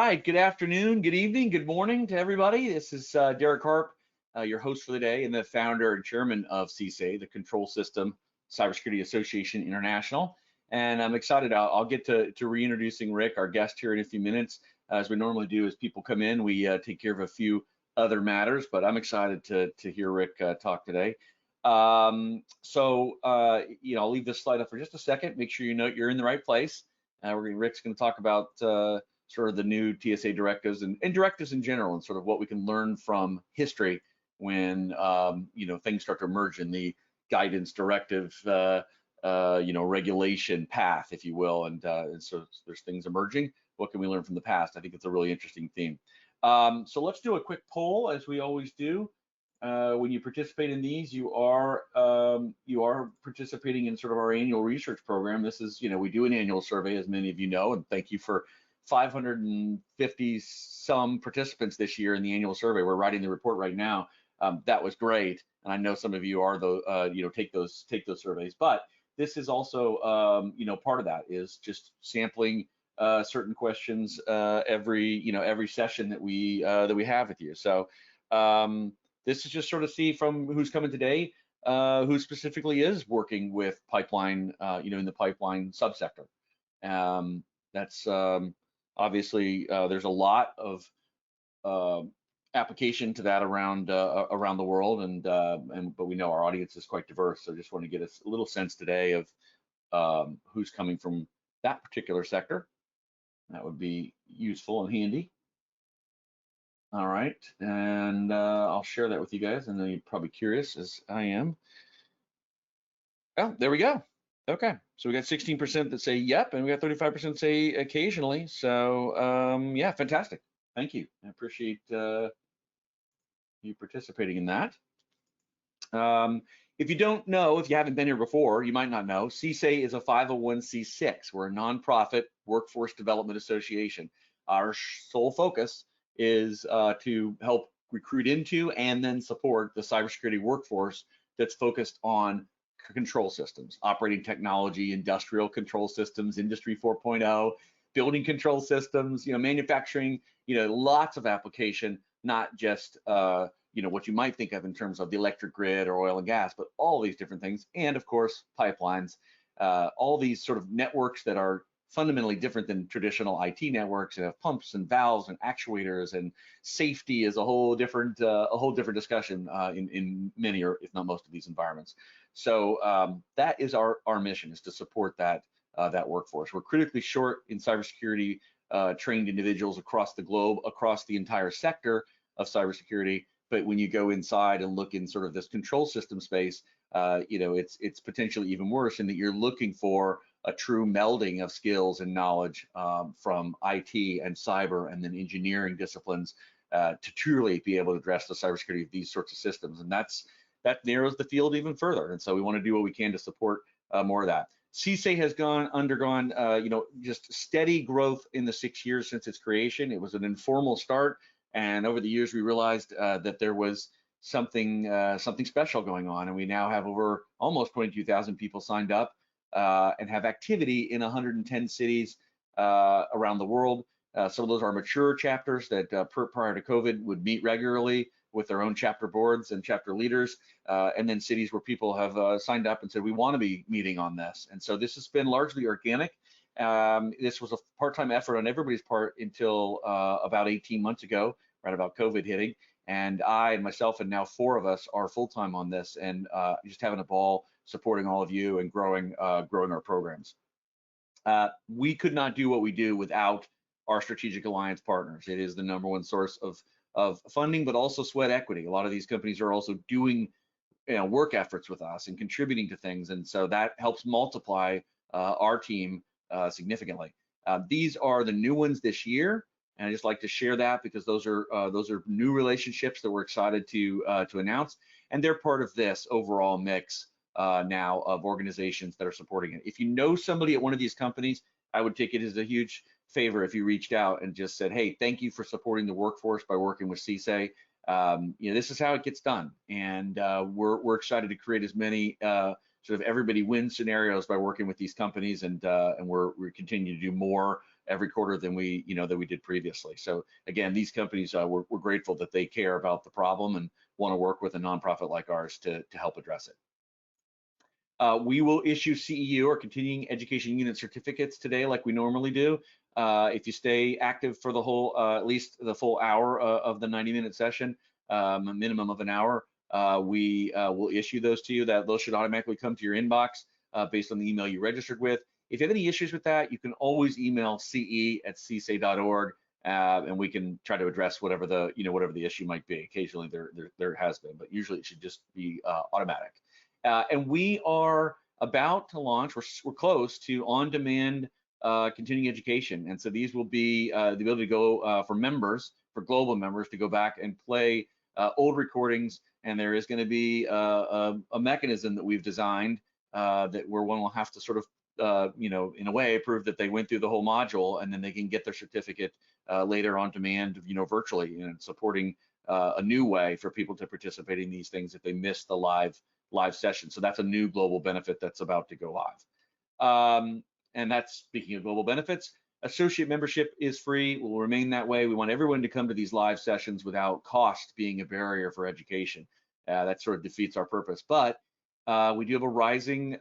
right, good afternoon, good evening, good morning to everybody. This is Derek Harp, your host for the day and the founder and chairman of CSA, the Control System Cybersecurity Association International. And I'm excited. I'll get to reintroducing Rick, our guest here in a few minutes. As we normally do, as people come in, we take care of a few other matters, but I'm excited to hear Rick talk today. I'll leave this slide up for just a second. Make sure you know you're in the right place. Rick's going to talk about sort of the new TSA directives and directives in general, and sort of what we can learn from history when things start to emerge in the guidance, directive, regulation path, if you will, and so there's things emerging. What can we learn from the past? I think it's a really interesting theme. So let's do a quick poll, as we always do. When you participate in these, you are participating in sort of our annual research program. This is, we do an annual survey, as many of you know, and thank you for 550 some participants this year in the annual survey. We're writing the report right now. That was great, and I know some of you are take those surveys. But this is also part of that is just sampling certain questions every session that we have with you. So this is just sort of see from who's coming today, who specifically is working with pipeline, in the pipeline subsector. That's obviously there's a lot of application to that around the world, but we know our audience is quite diverse. So just want to get a little sense today of who's coming from that particular sector. That would be useful and handy. All right, and I'll share that with you guys. I know you're probably curious, as I am. Oh, there we go. Okay, so we got 16% that say yep, and we got 35% say occasionally. So yeah, fantastic. Thank you. I appreciate you participating in that. If you don't know, if you haven't been here before, you might not know, CSA is a 501c6. We're a nonprofit workforce development association. Our sole focus is to help recruit into and then support the cybersecurity workforce that's focused on control systems, operating technology, industrial control systems, industry 4.0, building control systems, manufacturing, lots of application, not just what you might think of in terms of the electric grid or oil and gas, but all these different things, and of course pipelines, all these sort of networks that are fundamentally different than traditional IT networks. You have pumps and valves and actuators, and safety is a whole different discussion in many, or if not most, of these environments. So that is our mission, is to support that workforce. We're critically short in cybersecurity trained individuals across the globe, across the entire sector of cybersecurity. But when you go inside and look in sort of this control system space, it's potentially even worse in that you're looking for a true melding of skills and knowledge from IT and cyber and then engineering disciplines to truly be able to address the cybersecurity of these sorts of systems. And that narrows the field even further. And so we want to do what we can to support more of that. CSA has undergone just steady growth in the 6 years since its creation. It was an informal start, and over the years we realized that there was something special going on, and we now have over almost 22,000 people signed up and have activity in 110 cities around the world. Some of those are mature chapters that prior to COVID would meet regularly with their own chapter boards and chapter leaders, and then cities where people have signed up and said, we want to be meeting on this. And so this has been largely organic. This was a part-time effort on everybody's part until about 18 months ago, right about COVID hitting. And I and myself and now 4 of us are full-time on this, and just having a ball supporting all of you and growing our programs. We could not do what we do without our strategic alliance partners. It is the #1 source of funding, but also sweat equity. A lot of these companies are also doing work efforts with us and contributing to things, and so that helps multiply our team significantly. These are the new ones this year, and I just like to share that because those are new relationships that we're excited to announce, and they're part of this overall mix now of organizations that are supporting it. If you know somebody at one of these companies, I would take it as a huge favor if you reached out and just said, hey, thank you for supporting the workforce by working with CSA. This is how it gets done, and we're excited to create as many sort of everybody wins scenarios by working with these companies, and we're continuing to do more every quarter than we did previously. So again, these companies, we're grateful that they care about the problem and want to work with a nonprofit like ours to help address it. We will issue CEU or continuing education unit certificates today like we normally do. If you stay active for the whole, at least the full hour of the 90-minute session, a minimum of an hour, we will issue those to you. Those should automatically come to your inbox based on the email you registered with. If you have any issues with that, you can always email ce@csa.org, and we can try to address whatever the issue might be. Occasionally there has been, but usually it should just be automatic. And we are about to launch, we're close to on-demand continuing education. And so these will be the ability to go for members, for global members, to go back and play old recordings. And there is going to be a mechanism that we've designed where one will have to sort of, in a way, prove that they went through the whole module, and then they can get their certificate later on demand, virtually, and supporting a new way for people to participate in these things if they missed the live session. So that's a new global benefit that's about to go live. And that's, speaking of global benefits, associate membership is free, will remain that way. We want everyone to come to these live sessions without cost being a barrier for education. That sort of defeats our purpose. But we do have a rising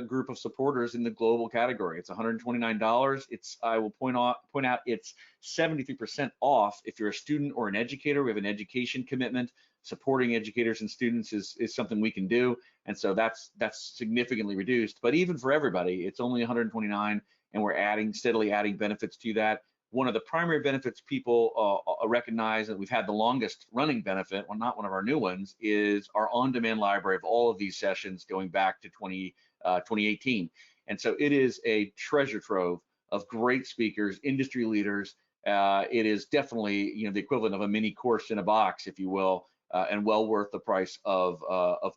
group of supporters in the global category. It's $129. I will point out it's 73% off if you're a student or an educator. We have an education commitment. Supporting educators and students is something we can do, and so that's significantly reduced. But even for everybody, it's only $129, and we're steadily adding benefits to that. One of the primary benefits people recognize that we've had the longest running benefit, well, not one of our new ones, is our on-demand library of all of these sessions going back to 2018. And so it is a treasure trove of great speakers, industry leaders. It is definitely the equivalent of a mini course in a box, if you will, and well worth the price of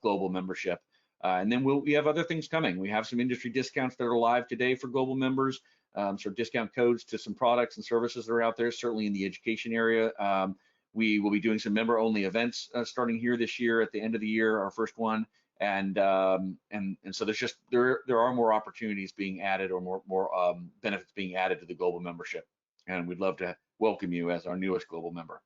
global membership. And then we have other things coming. We have some industry discounts that are live today for global members, sort of discount codes to some products and services that are out there, certainly in the education area. We will be doing some member-only events starting here this year at the end of the year, our first one. And so there are more opportunities being added, or more benefits being added to the global membership. And we'd love to welcome you as our newest global member.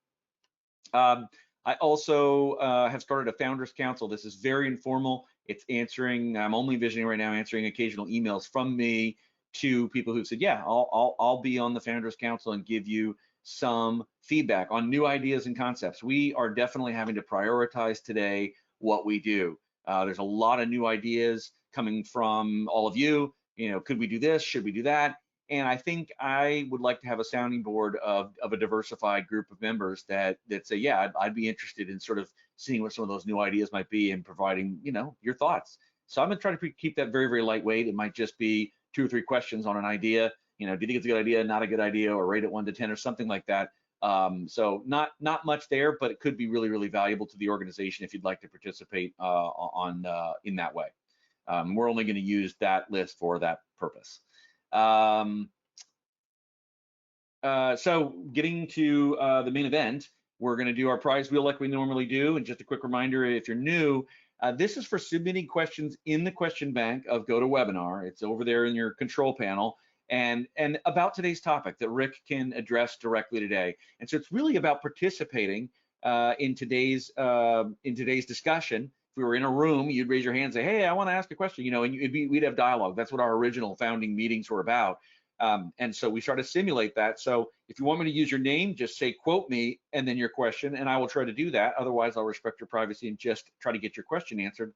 I also have started a Founders Council. This is very informal. It's I'm only visioning right now answering occasional emails from me to people who said, yeah, I'll be on the Founders Council and give you some feedback on new ideas and concepts. We are definitely having to prioritize today what we do. There's a lot of new ideas coming from all of you. Could we do this? Should we do that? And I think I would like to have a sounding board of a diversified group of members that say, yeah, I'd be interested in sort of seeing what some of those new ideas might be and providing, your thoughts. So I'm gonna try to keep that very, very lightweight. It might just be 2 or 3 questions on an idea. Do you think it's a good idea, not a good idea, or rate it 1 to 10 or something like that. So not much there, but it could be really, really valuable to the organization if you'd like to participate in that way. We're only going to use that list for that purpose. So getting to the main event, we're going to do our prize wheel like we normally do. And just a quick reminder, if you're new, this is for submitting questions in the question bank of GoToWebinar. It's over there in your control panel, and about today's topic that Rick can address directly today. And so it's really about participating in today's discussion. If we were in a room, you'd raise your hand and say, hey, I want to ask a question, and we'd have dialogue. That's what our original founding meetings were about. And so we try to simulate that. So if you want me to use your name, just say, quote me, and then your question, and I will try to do that. Otherwise, I'll respect your privacy and just try to get your question answered.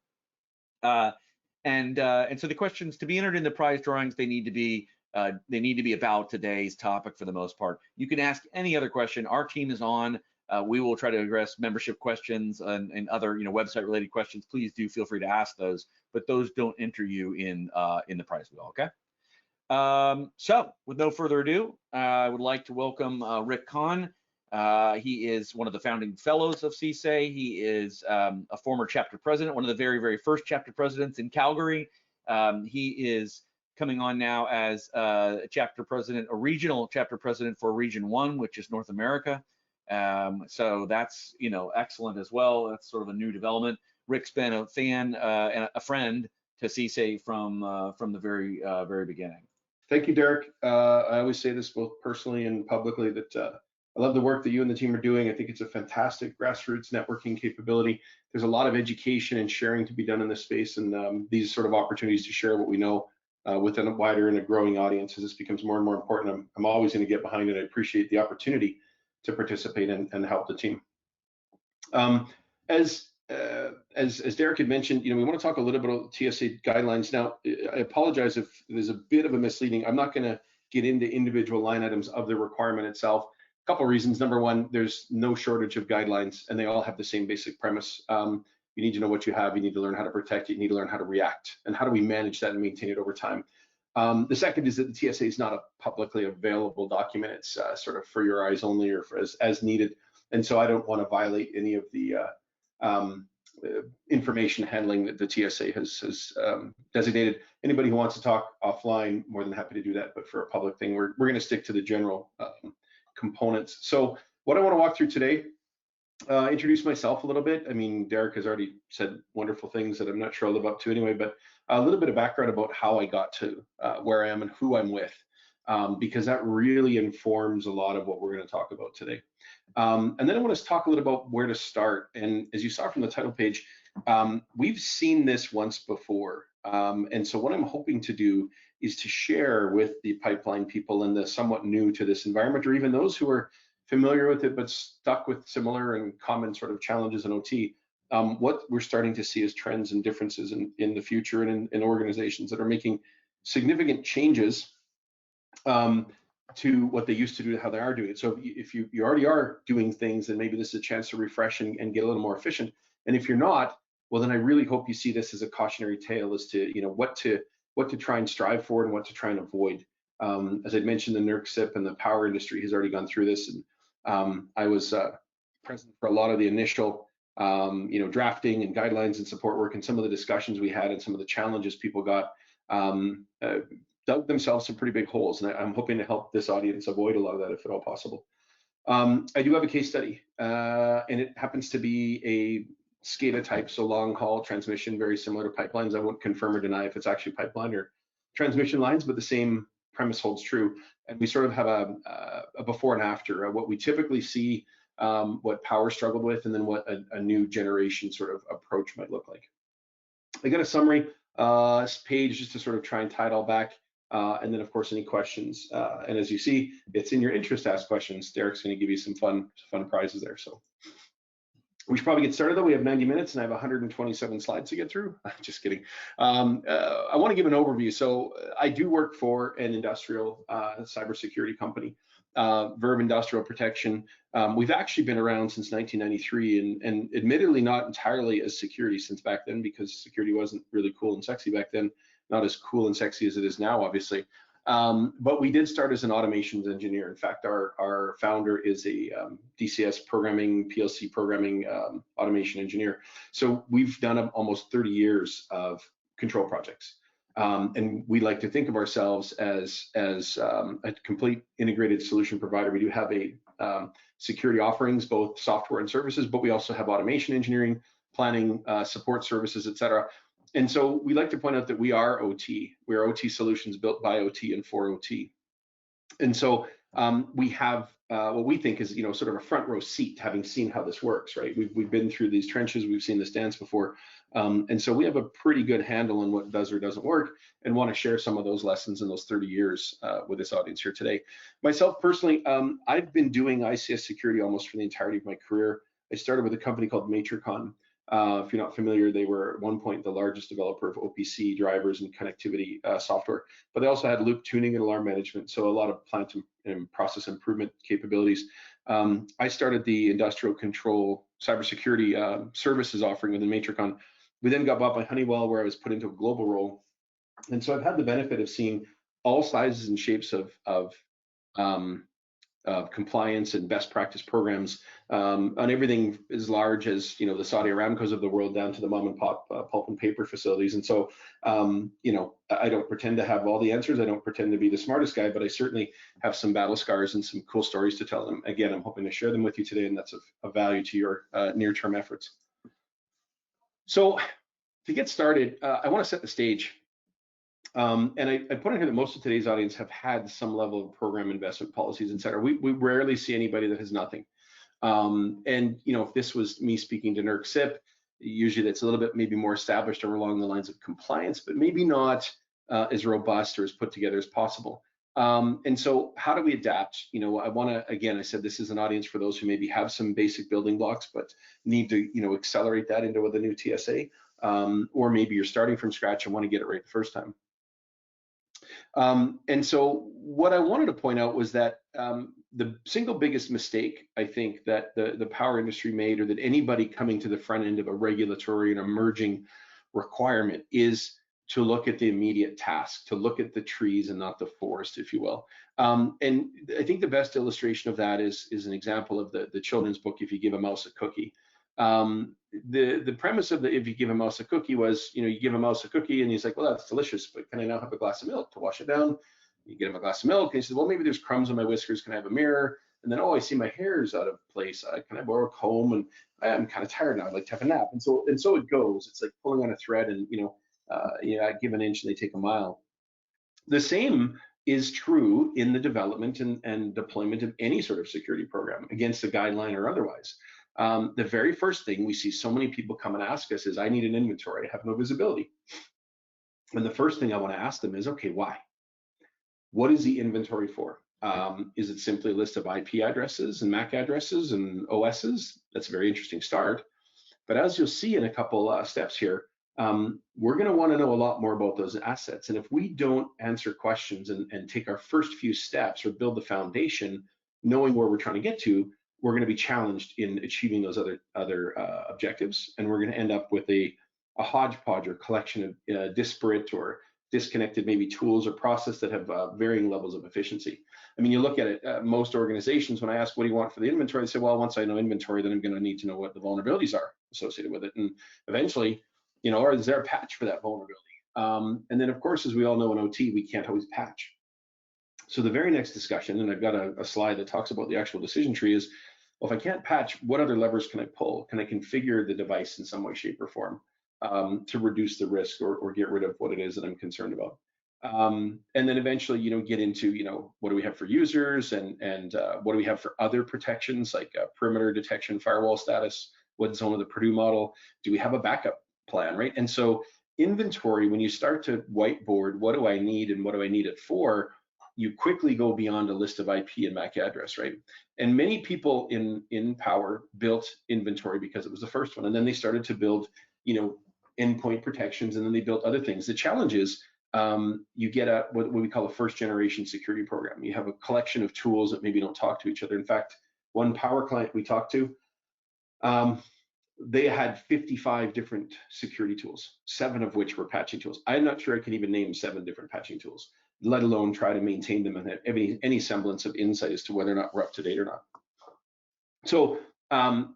And so the questions to be entered in the prize drawings, they need to be about today's topic for the most part. You can ask any other question. Our team is on. We will try to address membership questions and other website related questions. Please do feel free to ask those, but those don't enter you in the prize wheel, okay? So with no further ado, I would like to welcome Rick Kahn. He is one of the founding fellows of CSA. He is a former chapter president, one of the very, very first chapter presidents in Calgary. He is coming on now as a chapter president, a regional chapter president for Region 1, which is North America. So that's excellent as well. That's sort of a new development. Rick's been a fan and a friend to CSA from the very beginning. Thank you, Derek. I always say this both personally and publicly that I love the work that you and the team are doing. I think it's a fantastic grassroots networking capability. There's a lot of education and sharing to be done in this space, and these sort of opportunities to share what we know within a wider and a growing audience as this becomes more and more important. I'm always going to get behind it. I appreciate the opportunity to participate and help the team. As Derek had mentioned, we want to talk a little bit about TSA guidelines. Now, I apologize if there's a bit of a misleading. I'm not going to get into individual line items of the requirement itself. A couple of reasons. Number one, there's no shortage of guidelines, and they all have the same basic premise. You need to know what you have. You need to learn how to protect it. You need to learn how to react, and how do we manage that and maintain it over time. The second is that the TSA is not a publicly available document. It's sort of for your eyes only, or for as needed. And so I don't want to violate any of the information handling that the TSA has designated. Anybody who wants to talk offline, more than happy to do that. But for a public thing, we're going to stick to the general components. So what I want to walk through today, introduce myself a little bit. I mean, Derek has already said wonderful things that I'm not sure I'll live up to anyway, but a little bit of background about how I got to where I am and who I'm with, because that really informs a lot of what we're going to talk about today. And then I want to talk a little about where to start. And as you saw from the title page, we've seen this once before. And so what I'm hoping to do is to share with the pipeline people and the somewhat new to this environment, or even those who are familiar with it but stuck with similar and common sort of challenges in OT, what we're starting to see as trends and differences in the future and in organizations that are making significant changes to what they used to do to how they are doing it. So if you already are doing things, then maybe this is a chance to refresh and get a little more efficient. And if you're not, well, then I really hope you see this as a cautionary tale as to what to try and strive for and what to try and avoid. As I mentioned, the NERC CIP and the power industry has already gone through this, and I was present for a lot of the initial drafting and guidelines and support work, and some of the discussions we had and some of the challenges people got dug themselves some pretty big holes, and I'm hoping to help this audience avoid a lot of that if at all possible. I do have a case study, and it happens to be a SCADA type, so long haul transmission, very similar to pipelines. I won't confirm or deny if it's actually pipeline or transmission lines, but the same premise holds true. And we sort of have a before and after, what we typically see, what power struggled with, and then what a new generation sort of approach might look like. I got a summary page just to sort of try and tie it all back. And then, of course, any questions. And as you see, it's in your interest to ask questions. Derek's going to give you some fun prizes there. So we should probably get started, though. We have 90 minutes, and I have 127 slides to get through. Just kidding. I want to give an overview. So I do work for an industrial cybersecurity company, Verve Industrial Protection. We've actually been around since 1993, and admittedly not entirely as security since back then, because security wasn't really cool and sexy back then. Not as cool and sexy as it is now, obviously. But we did start as an automations engineer. In fact, our founder is a DCS programming, PLC programming automation engineer. So we've done almost 30 years of control projects. And we like to think of ourselves as a complete integrated solution provider. We do have a security offerings, both software and services, but we also have automation engineering, planning, support services, et cetera. And so we like to point out that we are OT. We are OT solutions built by OT and for OT. And so we have what we think is, sort of a front row seat, having seen how this works, right? We've been through these trenches. We've seen this dance before. And so we have a pretty good handle on what does or doesn't work, and want to share some of those lessons in those 30 years with this audience here today. Myself personally, I've been doing ICS security almost for the entirety of my career. I started with a company called Kahn. If you're not familiar, they were at one point the largest developer of OPC drivers and connectivity software, but they also had loop tuning and alarm management, so a lot of plant and process improvement capabilities. I started the industrial control cybersecurity services offering within Matricon. We then got bought by Honeywell, where I was put into a global role, and so I've had the benefit of seeing all sizes and shapes of compliance and best practice programs on everything as large as the Saudi Aramcos of the world down to the mom and pop pulp and paper facilities. And so I don't pretend to have all the answers. I don't pretend to be the smartest guy, but I certainly have some battle scars and some cool stories to tell them. Again, I'm hoping to share them with you today, and that's of value to your near-term efforts. So to get started, I want to set the stage. And I put in here that most of today's audience have had some level of program investment policies, et cetera. We rarely see anybody that has nothing. And if this was me speaking to NERC CIP, usually that's a little bit maybe more established or along the lines of compliance, but maybe not as robust or as put together as possible. And so how do we adapt? I want to, again, I said this is an audience for those who maybe have some basic building blocks, but need to, accelerate that into with a new TSA, or maybe you're starting from scratch and want to get it right the first time. And so what I wanted to point out was that the single biggest mistake I think that the power industry made, or that anybody coming to the front end of a regulatory and emerging requirement, is to look at the immediate task, to look at the trees and not the forest, if you will. And I think the best illustration of that is an example of the children's book, If You Give a Mouse a Cookie. The premise of the If You Give a Mouse a Cookie was, you give a mouse a cookie and he's like, well, that's delicious, but can I now have a glass of milk to wash it down? You get him a glass of milk and he says, well, maybe there's crumbs on my whiskers, can I have a mirror? And then, oh, I see my hair's out of place, can I borrow a comb? And I'm kind of tired now, I'd like to have a nap. And so it goes. It's like pulling on a thread, and I give an inch and they take a mile. The same is true in the development and deployment of any sort of security program, against a guideline or otherwise. The very first thing we see so many people come and ask us is, I need an inventory, I have no visibility. And the first thing I want to ask them is, okay, why? What is the inventory for? Is it simply a list of IP addresses and MAC addresses and OSs? That's a very interesting start. But as you'll see in a couple steps here, we're going to want to know a lot more about those assets. And if we don't answer questions and take our first few steps or build the foundation, knowing where we're trying to get to, we're going to be challenged in achieving those other objectives. And we're going to end up with a hodgepodge or collection of disparate or disconnected maybe tools or process that have varying levels of efficiency. I mean, you look at it, most organizations, when I ask, what do you want for the inventory? They say, well, once I know inventory, then I'm going to need to know what the vulnerabilities are associated with it. And eventually, or is there a patch for that vulnerability? And then, of course, as we all know in OT, we can't always patch. So the very next discussion, and I've got a slide that talks about the actual decision tree, is, well, if I can't patch, what other levers can I pull? Can I configure the device in some way, shape, or form to reduce the risk or get rid of what it is that I'm concerned about? And then eventually, get into, what do we have for users, and what do we have for other protections, like perimeter detection, firewall status, what zone of the Purdue model? Do we have a backup plan, right? And so inventory, when you start to whiteboard, what do I need and what do I need it for, you quickly go beyond a list of IP and MAC address, right? And many people in power built inventory because it was the first one, and then they started to build, endpoint protections, and then they built other things. The challenge is you get what we call a first generation security program. You have a collection of tools that maybe don't talk to each other. In fact, one power client we talked to, they had 55 different security tools, 7 of which were patching tools. I'm not sure I can even name 7 different patching tools, let alone try to maintain them and have any semblance of insight as to whether or not we're up to date or not. So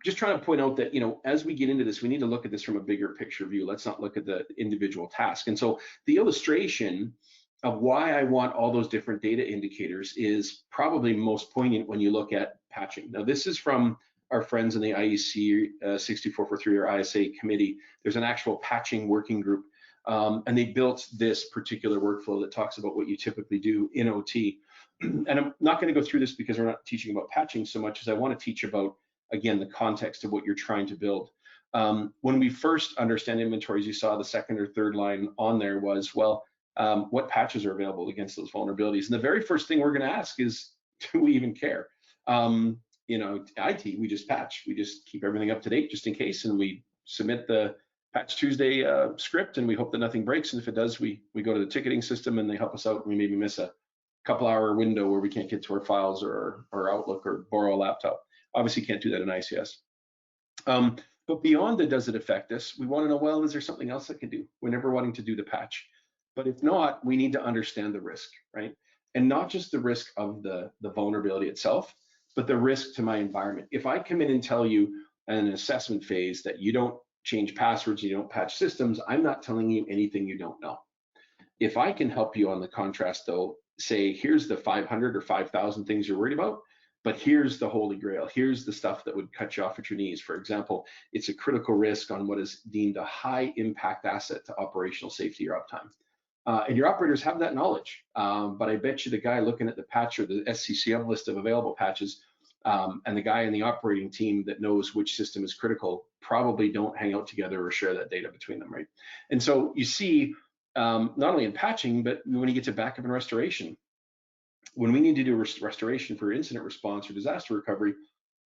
just trying to point out that, as we get into this, we need to look at this from a bigger picture view. Let's not look at the individual task. And so the illustration of why I want all those different data indicators is probably most poignant when you look at patching. Now, this is from our friends in the IEC 6443 or ISA committee. There's an actual patching working group, and they built this particular workflow that talks about what you typically do in OT. And I'm not going to go through this because we're not teaching about patching so much as I want to teach about, again, the context of what you're trying to build. When we first understand inventories, you saw the second or third line on there was, well, what patches are available against those vulnerabilities? And the very first thing we're going to ask is, do we even care? IT, we just patch. We just keep everything up to date just in case, and we submit the Patch Tuesday script, and we hope that nothing breaks. And if it does, we go to the ticketing system and they help us out. And we maybe miss a couple-hour window where we can't get to our files or Outlook or borrow a laptop. Obviously, can't do that in ICS. But beyond the does it affect us, we want to know, well, is there something else I can do? We're never wanting to do the patch. But if not, we need to understand the risk, right? And not just the risk of the vulnerability itself, but the risk to my environment. If I come in and tell you in an assessment phase that you don't change passwords, you don't patch systems, I'm not telling you anything you don't know. If I can help you on the contrast though, say, here's the 500 or 5,000 things you're worried about, but here's the holy grail. Here's the stuff that would cut you off at your knees. For example, it's a critical risk on what is deemed a high impact asset to operational safety or uptime. And your operators have that knowledge, but I bet you the guy looking at the patch or the SCCM list of available patches and the guy in the operating team that knows which system is critical probably don't hang out together or share that data between them, right? And so you see, not only in patching, but when you get to backup and restoration, when we need to do restoration for incident response or disaster recovery,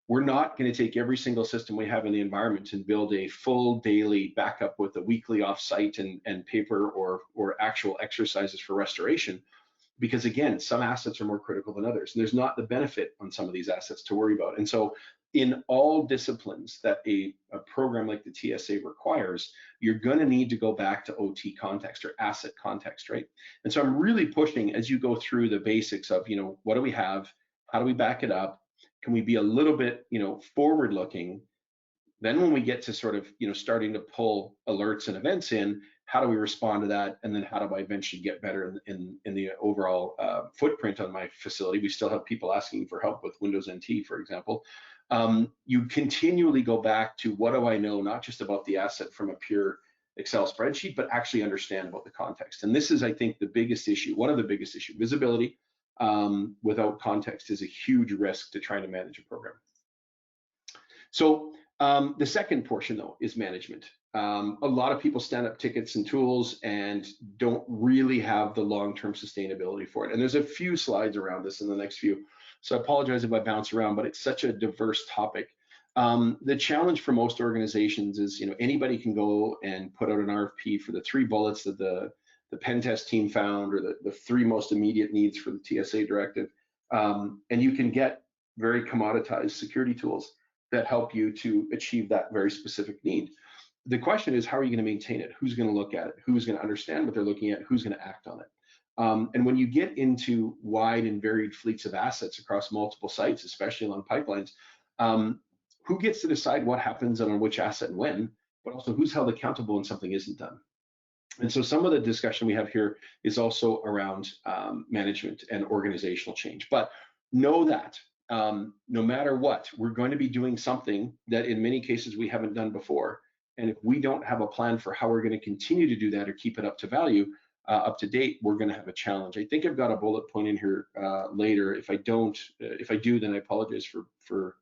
we're not going to take every single system we have in the environment and build a full daily backup with a weekly offsite and paper or actual exercises for restoration, because again, some assets are more critical than others, and there's not the benefit on some of these assets to worry about. And so in all disciplines that a program like the TSA requires, you're going to need to go back to OT context or asset context, right? And so I'm really pushing, as you go through the basics of, what do we have? How do we back it up? Can we be a little bit, forward looking? Then when we get to sort of, starting to pull alerts and events in, how do we respond to that? And then how do I eventually get better in the overall footprint on my facility? We still have people asking for help with Windows NT, for example. You continually go back to, what do I know, not just about the asset from a pure Excel spreadsheet, but actually understand about the context. And this is, I think, the biggest issue, one of the biggest issues. Visibility without context is a huge risk to trying to manage a program. So the second portion, though, is management. A lot of people stand up tickets and tools and don't really have the long-term sustainability for it. And there's a few slides around this in the next few. So I apologize if I bounce around, but it's such a diverse topic. The challenge for most organizations is, anybody can go and put out an RFP for the 3 bullets that the pen test team found, or the 3 most immediate needs for the TSA directive. And you can get very commoditized security tools that help you to achieve that very specific need. The question is, how are you going to maintain it? Who's going to look at it? Who's going to understand what they're looking at? Who's going to act on it? And when you get into wide and varied fleets of assets across multiple sites, especially along pipelines, who gets to decide what happens on which asset and when, but also who's held accountable when something isn't done? And so some of the discussion we have here is also around management and organizational change. But know that no matter what, we're going to be doing something that in many cases we haven't done before. And if we don't have a plan for how we're going to continue to do that or keep it up to value, up to date, we're going to have a challenge. I think I've got a bullet point in here later. If I do, then I apologize for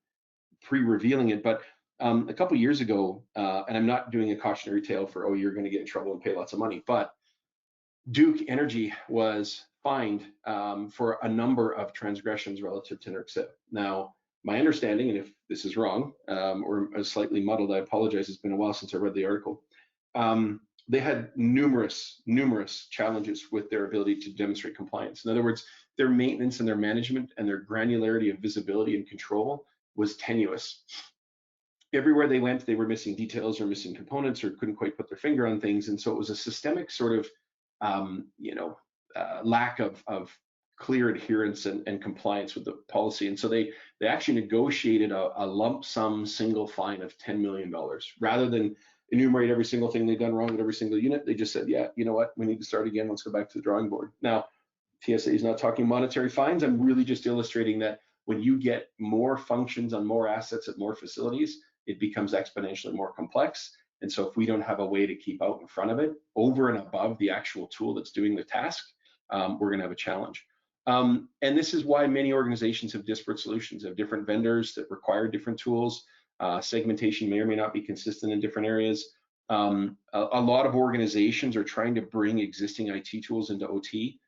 pre-revealing it. But a couple years ago, and I'm not doing a cautionary tale for, oh, you're going to get in trouble and pay lots of money, but Duke Energy was fined for a number of transgressions relative to NERC CIP. Now, my understanding, and if this is wrong or slightly muddled, I apologize. It's been a while since I read the article. They had numerous challenges with their ability to demonstrate compliance. In other words, their maintenance and their management and their granularity of visibility and control was tenuous. Everywhere they went, they were missing details or missing components or couldn't quite put their finger on things. And so it was a systemic sort of, lack of clear adherence and compliance with the policy. And so they actually negotiated a lump sum single fine of $10 million. Rather than enumerate every single thing they've done wrong with every single unit, they just said, yeah, you know what, we need to start again. Let's go back to the drawing board. Now, TSA is not talking monetary fines. I'm really just illustrating that when you get more functions on more assets at more facilities, it becomes exponentially more complex. And so if we don't have a way to keep out in front of it, over and above the actual tool that's doing the task, we're going to have a challenge. And this is why many organizations have disparate solutions, have different vendors that require different tools. Segmentation may or may not be consistent in different areas. A lot of organizations are trying to bring existing IT tools into OT.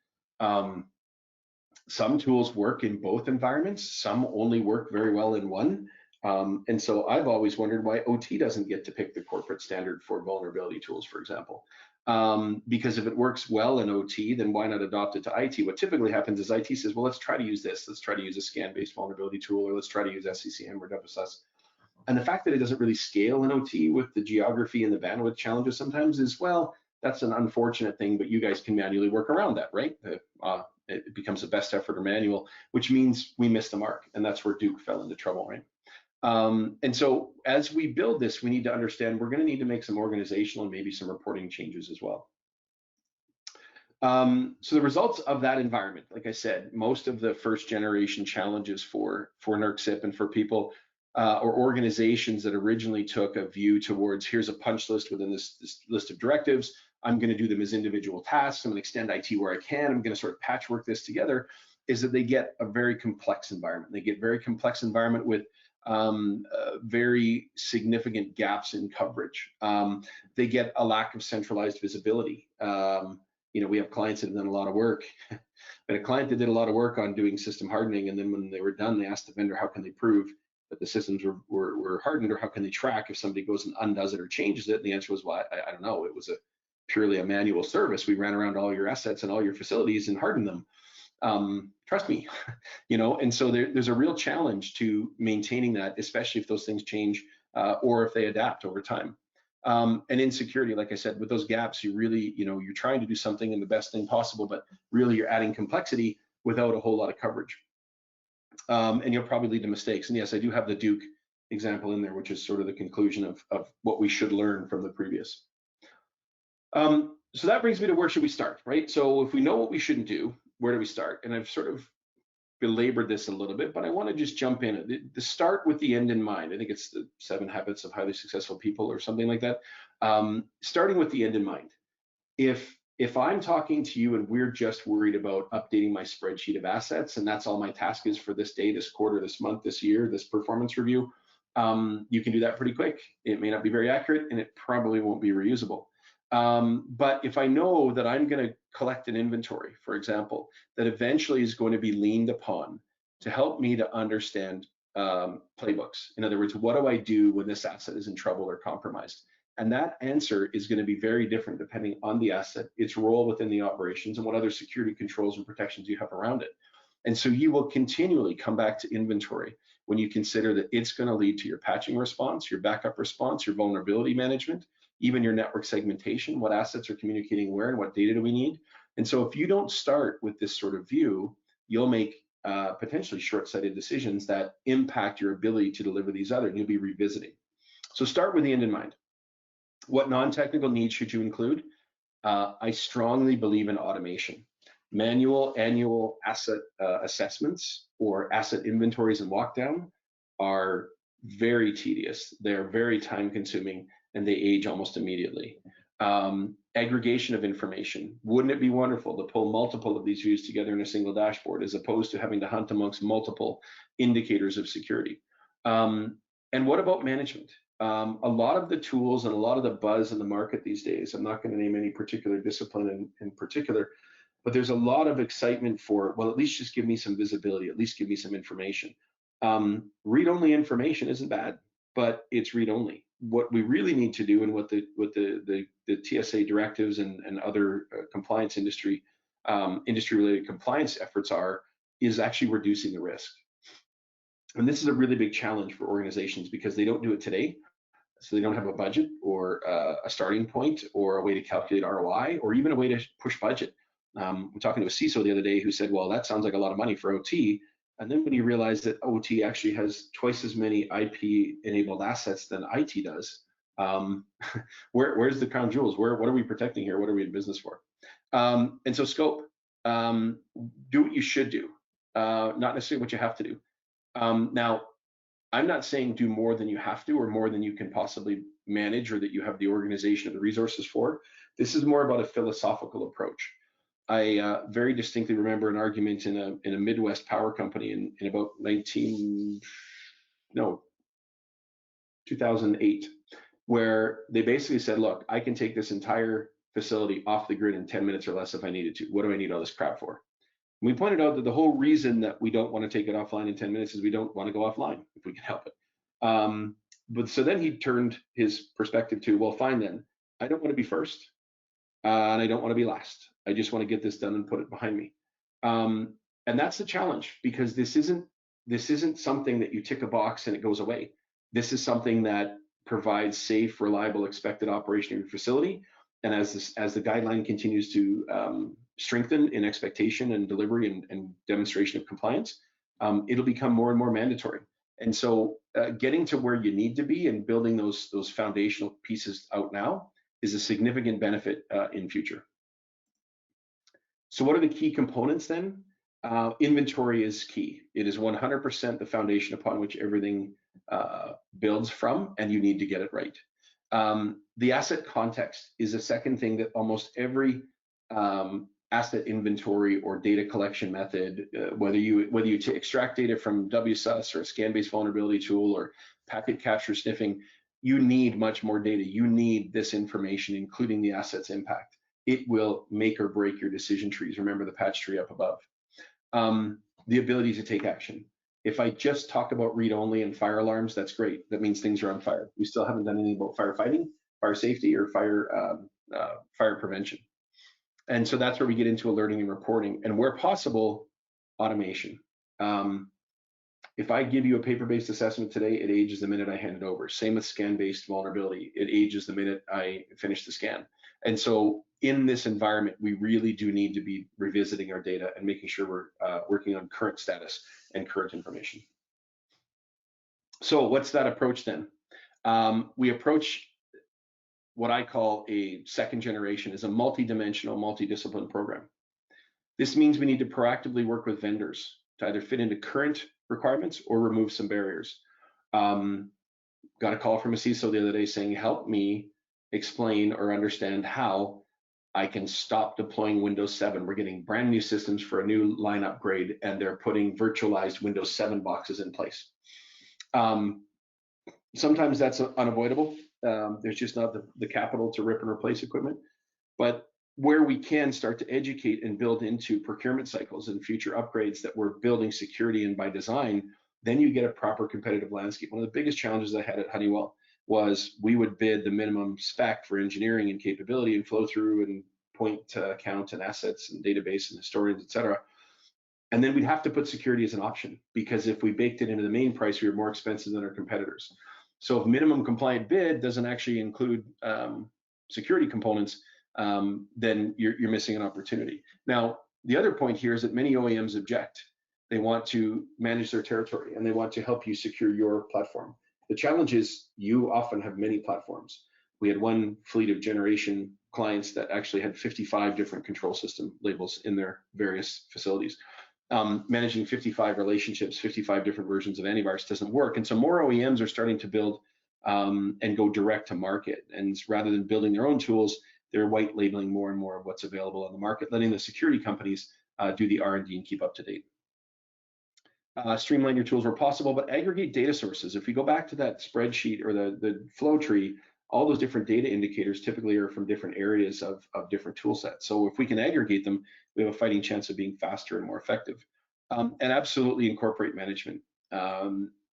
Some tools work in both environments, some only work very well in one. And so I've always wondered why OT doesn't get to pick the corporate standard for vulnerability tools, for example. Because if it works well in OT, then why not adopt it to IT? What typically happens is IT says, well, let's try to use this. Let's try to use a scan-based vulnerability tool, or let's try to use SCCM or WSS. And the fact that it doesn't really scale in OT with the geography and the bandwidth challenges sometimes is, well, that's an unfortunate thing, but you guys can manually work around that, right? It becomes a best effort or manual, which means we missed the mark. And that's where Duke fell into trouble, right? And so as we build this, we need to understand we're going to need to make some organizational and maybe some reporting changes as well. So the results of that environment, like I said, most of the first generation challenges for NERC CIP and for people or organizations that originally took a view towards, here's a punch list within this list of directives, I'm going to do them as individual tasks. I'm going to extend IT where I can. I'm going to sort of patchwork this together, is that they get a very complex environment. They get very complex environment with very significant gaps in coverage. They get a lack of centralized visibility. You know, we have clients that have done a lot of work, but a client that did a lot of work on doing system hardening, and then when they were done, they asked the vendor, how can they prove that the systems were hardened, or how can they track if somebody goes and undoes it or changes it? And the answer was, well, I don't know. It was purely a manual service. We ran around all your assets and all your facilities and hardened them. Trust me, you know, and so there's a real challenge to maintaining that, especially if those things change or if they adapt over time. And in security, like I said, with those gaps, you really, you know, you're trying to do something in the best thing possible, but really you're adding complexity without a whole lot of coverage. And you'll probably lead to mistakes. And yes, I do have the Duke example in there, which is sort of the conclusion of what we should learn from the previous. So that brings me to where should we start, right? So if we know what we shouldn't do, where do we start? And I've sort of belabored this a little bit, but I want to just jump in. The start with the end in mind. I think it's the 7 Habits of Highly Successful People or something like that. Starting with the end in mind. If I'm talking to you and we're just worried about updating my spreadsheet of assets, and that's all my task is for this day, this quarter, this month, this year, this performance review, you can do that pretty quick. It may not be very accurate, and it probably won't be reusable. But if I know that I'm going to collect an inventory, for example, that eventually is going to be leaned upon to help me to understand playbooks. In other words, what do I do when this asset is in trouble or compromised? And that answer is going to be very different depending on the asset, its role within the operations, and what other security controls and protections you have around it. And so you will continually come back to inventory when you consider that it's going to lead to your patching response, your backup response, your vulnerability management, even your network segmentation, what assets are communicating where and what data do we need. And so if you don't start with this sort of view, you'll make potentially short-sighted decisions that impact your ability to deliver these other, and you'll be revisiting. So start with the end in mind. What non-technical needs should you include? I strongly believe in automation. Manual annual asset assessments or asset inventories and walkdown are very tedious. They're very time consuming, and they age almost immediately. Aggregation of information. Wouldn't it be wonderful to pull multiple of these views together in a single dashboard as opposed to having to hunt amongst multiple indicators of security? And what about management? A lot of the tools and a lot of the buzz in the market these days, I'm not going to name any particular discipline in particular, but there's a lot of excitement for, well, at least just give me some visibility, at least give me some information. Read-only information isn't bad, but it's read-only. What we really need to do, and what the TSA directives and other compliance industry-related compliance efforts are, is actually reducing the risk. And this is a really big challenge for organizations because they don't do it today. So they don't have a budget or a starting point or a way to calculate ROI or even a way to push budget. We're talking to a CISO the other day who said, well, that sounds like a lot of money for OT. And then when you realize that OT actually has twice as many IP-enabled assets than IT does, where's the crown jewels? What are we protecting here? What are we in business for? And so scope, do what you should do, not necessarily what you have to do. Now, I'm not saying do more than you have to or more than you can possibly manage or that you have the organization or the resources for. This is more about a philosophical approach. I very distinctly remember an argument in a Midwest power company in about 2008, where they basically said, look, I can take this entire facility off the grid in 10 minutes or less if I needed to. What do I need all this crap for? And we pointed out that the whole reason that we don't want to take it offline in 10 minutes is we don't want to go offline if we can help it. But so then he turned his perspective to, well, fine then, I don't want to be first and I don't want to be last. I just want to get this done and put it behind me. And that's the challenge, because this isn't something that you tick a box and it goes away. This is something that provides safe, reliable, expected operation of your facility. And as the guideline continues to strengthen in expectation and delivery and demonstration of compliance, it'll become more and more mandatory. And so getting to where you need to be and building those foundational pieces out now is a significant benefit in future. So what are the key components then? Inventory is key. It is 100% the foundation upon which everything builds from, and you need to get it right. The asset context is a second thing that almost every asset inventory or data collection method, whether you extract data from WSUS or a scan-based vulnerability tool or packet capture sniffing, you need much more data. You need this information, including the asset's impact. It will make or break your decision trees. Remember the patch tree up above. The ability to take action. If I just talk about read-only and fire alarms, that's great. That means things are on fire. We still haven't done anything about firefighting, fire safety, or fire prevention. And so that's where we get into alerting and reporting, and where possible, automation. If I give you a paper-based assessment today, it ages the minute I hand it over. Same with scan-based vulnerability. It ages the minute I finish the scan. And so in this environment, we really do need to be revisiting our data and making sure we're working on current status and current information. So what's that approach then? We approach what I call a second generation as a multi-dimensional, multidiscipline program. This means we need to proactively work with vendors to either fit into current requirements or remove some barriers. Got a call from a CISO the other day saying, help me explain or understand how I can stop deploying Windows 7. We're getting brand new systems for a new line upgrade, and they're putting virtualized Windows 7 boxes in place. Sometimes that's unavoidable. There's just not the capital to rip and replace equipment. But where we can start to educate and build into procurement cycles and future upgrades that we're building security in by design, then you get a proper competitive landscape. One of the biggest challenges I had at Honeywell was we would bid the minimum spec for engineering and capability and flow through and point count and assets and database and historians, et cetera. And then we'd have to put security as an option, because if we baked it into the main price, we were more expensive than our competitors. So if minimum compliant bid doesn't actually include security components, then you're missing an opportunity. Now, the other point here is that many OEMs object. They want to manage their territory and they want to help you secure your platform. The challenge is you often have many platforms. We had one fleet of generation clients that actually had 55 different control system labels in their various facilities. Managing 55 relationships, 55 different versions of antivirus doesn't work. And so more OEMs are starting to build and go direct to market. And rather than building their own tools, they're white labeling more and more of what's available on the market, letting the security companies do the R&D and keep up to date. Streamline your tools where possible, but aggregate data sources. If we go back to that spreadsheet or the flow tree, all those different data indicators typically are from different areas of different tool sets. So if we can aggregate them, we have a fighting chance of being faster and more effective. And absolutely incorporate management.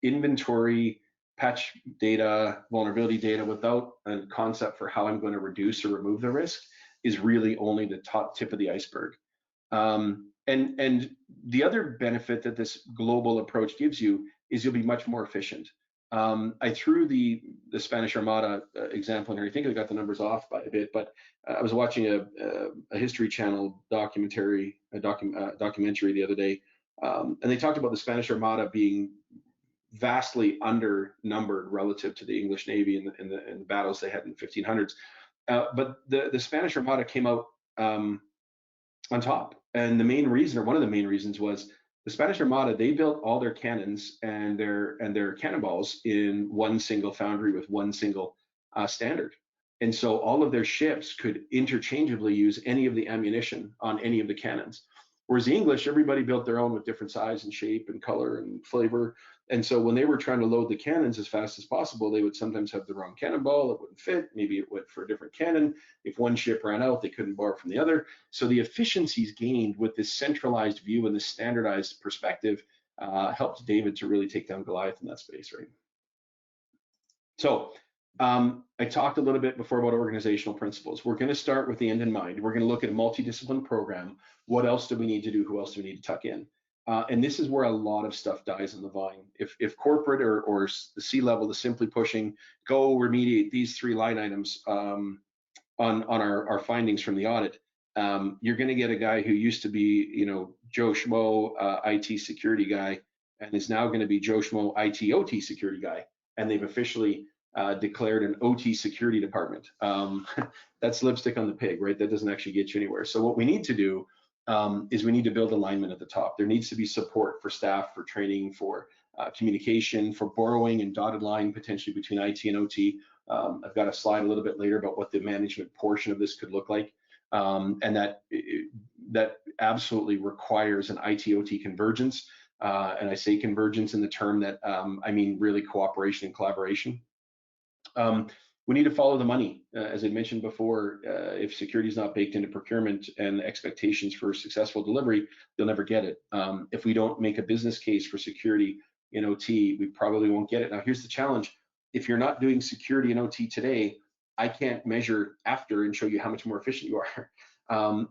Inventory, patch data, vulnerability data without a concept for how I'm going to reduce or remove the risk is really only the top tip of the iceberg. And the other benefit that this global approach gives you is you'll be much more efficient. I threw the Spanish Armada example in here. I think I got the numbers off by a bit, but I was watching a History Channel documentary the other day, and they talked about the Spanish Armada being vastly undernumbered relative to the English Navy in the battles they had in the 1500s. But the Spanish Armada came out on top, and the main reason, or one of the main reasons, was the Spanish Armada. They built all their cannons and their cannonballs in one single foundry with one single standard, and so all of their ships could interchangeably use any of the ammunition on any of the cannons. Whereas the English, everybody built their own with different size and shape and color and flavor. And so when they were trying to load the cannons as fast as possible, they would sometimes have the wrong cannonball, it wouldn't fit, maybe it went for a different cannon. If one ship ran out, they couldn't borrow from the other. So the efficiencies gained with this centralized view and this standardized perspective helped David to really take down Goliath in that space, right? So I talked a little bit before about organizational principles. We're going to start with the end in mind. We're going to look at a multidiscipline program. What else do we need to do? Who else do we need to tuck in? And this is where a lot of stuff dies on the vine. If corporate or the C-level is simply pushing, go remediate these 3 line items on our findings from the audit, you're going to get a guy who used to be, Joe Schmo, IT security guy, and is now going to be Joe Schmo, IT OT security guy, and they've officially declared an OT security department. That's lipstick on the pig, right? That doesn't actually get you anywhere. So what we need to do is we need to build alignment at the top. There needs to be support for staff, for training, for communication, for borrowing and dotted line potentially between IT and OT. I've got a slide a little bit later about what the management portion of this could look like, and that absolutely requires an IT-OT convergence. And I say convergence in the term that I mean really cooperation and collaboration. We need to follow the money. As I mentioned before, if security is not baked into procurement and expectations for successful delivery, you'll never get it. If we don't make a business case for security in OT, we probably won't get it. Now, here's the challenge. If you're not doing security in OT today, I can't measure after and show you how much more efficient you are.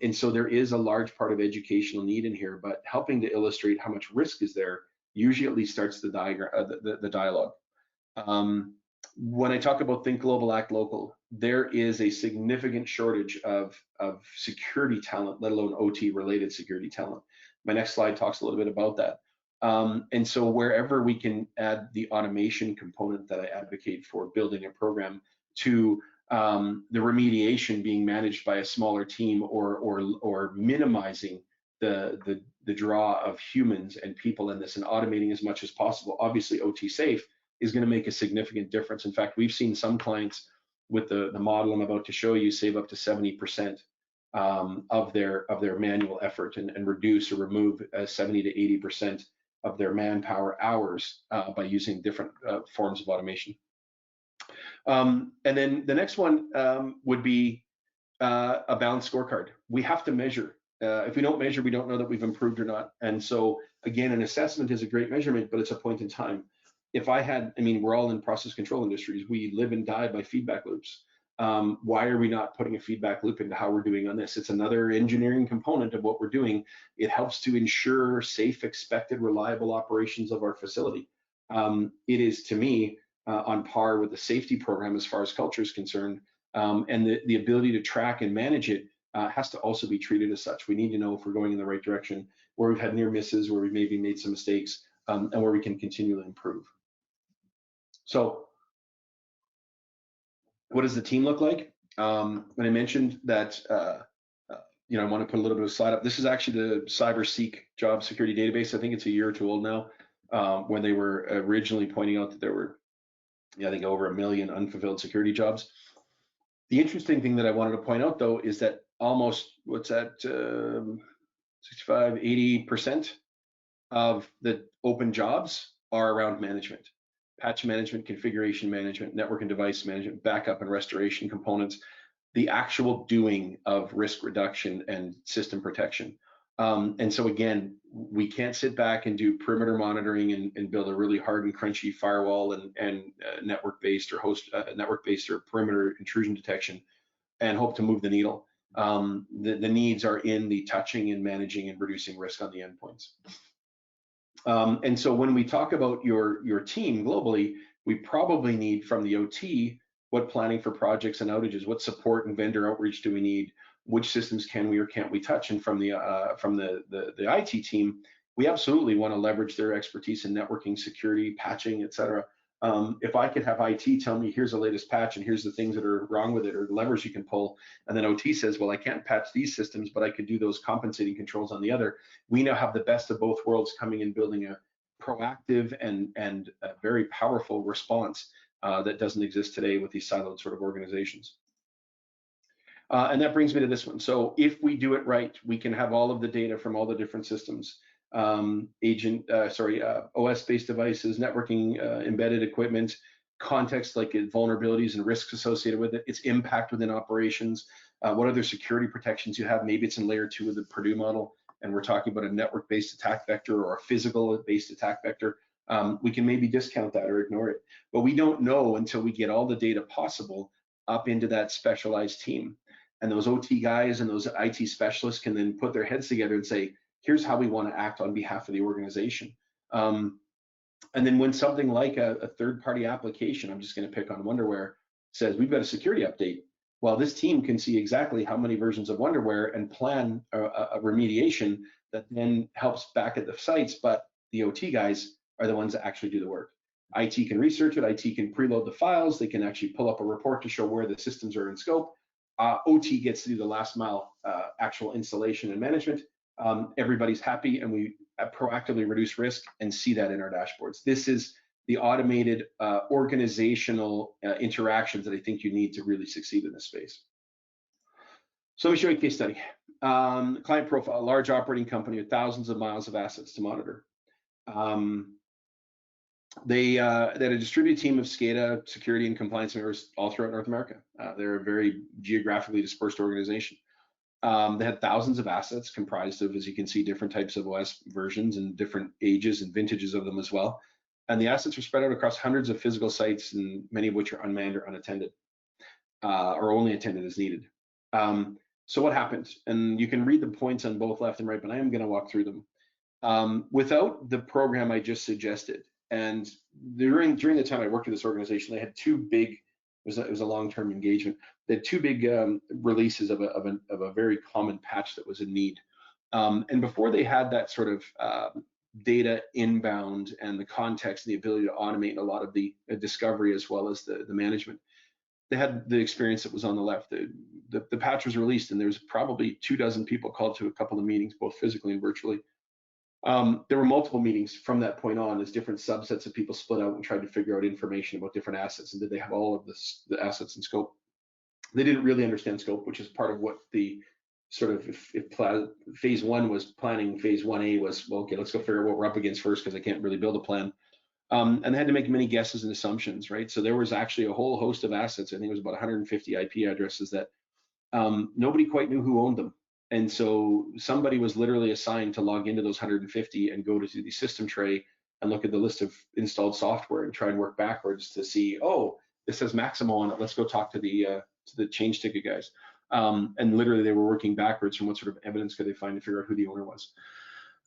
And so there is a large part of educational need in here, but helping to illustrate how much risk is there usually at least starts the dialogue. When I talk about think global, act local, there is a significant shortage of security talent, let alone OT related security talent. My next slide talks a little bit about that. And so wherever we can add the automation component that I advocate for building a program to the remediation being managed by a smaller team or minimizing the draw of humans and people in this and automating as much as possible, obviously OT safe is going to make a significant difference. In fact, we've seen some clients with the model I'm about to show you save up to 70% of their manual effort and reduce or remove 70 to 80% of their manpower hours by using different forms of automation. And then the next one would be a balanced scorecard. We have to measure. If we don't measure, we don't know that we've improved or not. And so again, an assessment is a great measurement, but it's a point in time. If I had, I mean, we're all in process control industries. We live and die by feedback loops. Why are we not putting a feedback loop into how we're doing on this? It's another engineering component of what we're doing. It helps to ensure safe, expected, reliable operations of our facility. It is, to me, on par with the safety program as far as culture is concerned. And the ability to track and manage it has to also be treated as such. We need to know if we're going in the right direction, where we've had near misses, where we've maybe made some mistakes, and where we can continually improve. So what does the team look like? When I mentioned that, you know, I want to put a little bit of a slide up. This is actually the CyberSeek job security database. I think it's a year or two old now, when they were originally pointing out that there were, I think, over 1 million unfulfilled security jobs. The interesting thing that I wanted to point out, though, is that almost, what's that, 65, 80% of the open jobs are around management. Patch management, configuration management, network and device management, backup and restoration components, the actual doing of risk reduction and system protection. And so again, we can't sit back and do perimeter monitoring and build a really hard and crunchy firewall and network-based or host network-based or perimeter intrusion detection and hope to move the needle. The needs are in the touching and managing and reducing risk on the endpoints. And so when we talk about your team globally, we probably need from the OT, what planning for projects and outages, what support and vendor outreach do we need, which systems can we or can't we touch, and from the IT team, we absolutely want to leverage their expertise in networking, security, patching, et cetera. If I could have IT tell me, here's the latest patch and here's the things that are wrong with it or levers you can pull, and then OT says, well, I can't patch these systems, but I could do those compensating controls on the other. We now have the best of both worlds coming in, building a proactive and a very powerful response that doesn't exist today with these siloed sort of organizations. And that brings me to this one. So if we do it right, we can have all of the data from all the different systems, OS-based devices, networking, embedded equipment, context like vulnerabilities and risks associated with it, its impact within operations, what other security protections you have. Maybe it's in layer 2 of the Purdue model, and we're talking about a network-based attack vector or a physical-based attack vector. We can maybe discount that or ignore it, but we don't know until we get all the data possible up into that specialized team. And those OT guys and those IT specialists can then put their heads together and say, here's how we want to act on behalf of the organization. And then when something like a third-party application, I'm just going to pick on Wonderware, says we've got a security update, well, this team can see exactly how many versions of Wonderware and plan a remediation that then helps back at the sites, but the OT guys are the ones that actually do the work. IT can research it, IT can preload the files, they can actually pull up a report to show where the systems are in scope. OT gets to do the last mile actual installation and management. Everybody's happy, and we proactively reduce risk and see that in our dashboards. This is the automated organizational interactions that I think you need to really succeed in this space. So let me show you a case study. Client profile, a large operating company with thousands of miles of assets to monitor. They had a distributed team of SCADA security and compliance members all throughout North America. They're a very geographically dispersed organization. They had thousands of assets comprised of, as you can see, different types of OS versions and different ages and vintages of them as well. And the assets were spread out across hundreds of physical sites, and many of which are unmanned or unattended, or only attended as needed. So what happened? And you can read the points on both left and right, but I am going to walk through them. Without the program I just suggested, and during the time I worked with this organization, they had two big, it was a long-term engagement. They had two big releases of a very common patch that was in need. And before they had that sort of data inbound and the context and the ability to automate a lot of the discovery as well as the management, they had the experience that was on the left. The patch was released, and there was probably 24 people called to a couple of meetings, both physically and virtually. There were multiple meetings from that point on as different subsets of people split out and tried to figure out information about different assets, and did they have all of the assets in scope. They didn't really understand scope, which is part of what the sort of, if phase one was planning, phase 1A was, well, okay, let's go figure out what we're up against first, because I can't really build a plan. And they had to make many guesses and assumptions, right? So there was actually a whole host of assets. I think it was about 150 IP addresses that nobody quite knew who owned them. And so somebody was literally assigned to log into those 150 and go to the system tray and look at the list of installed software and try and work backwards to see, oh, this says Maximo on it. Let's go talk to the change ticket guys. And literally they were working backwards from what sort of evidence could they find to figure out who the owner was.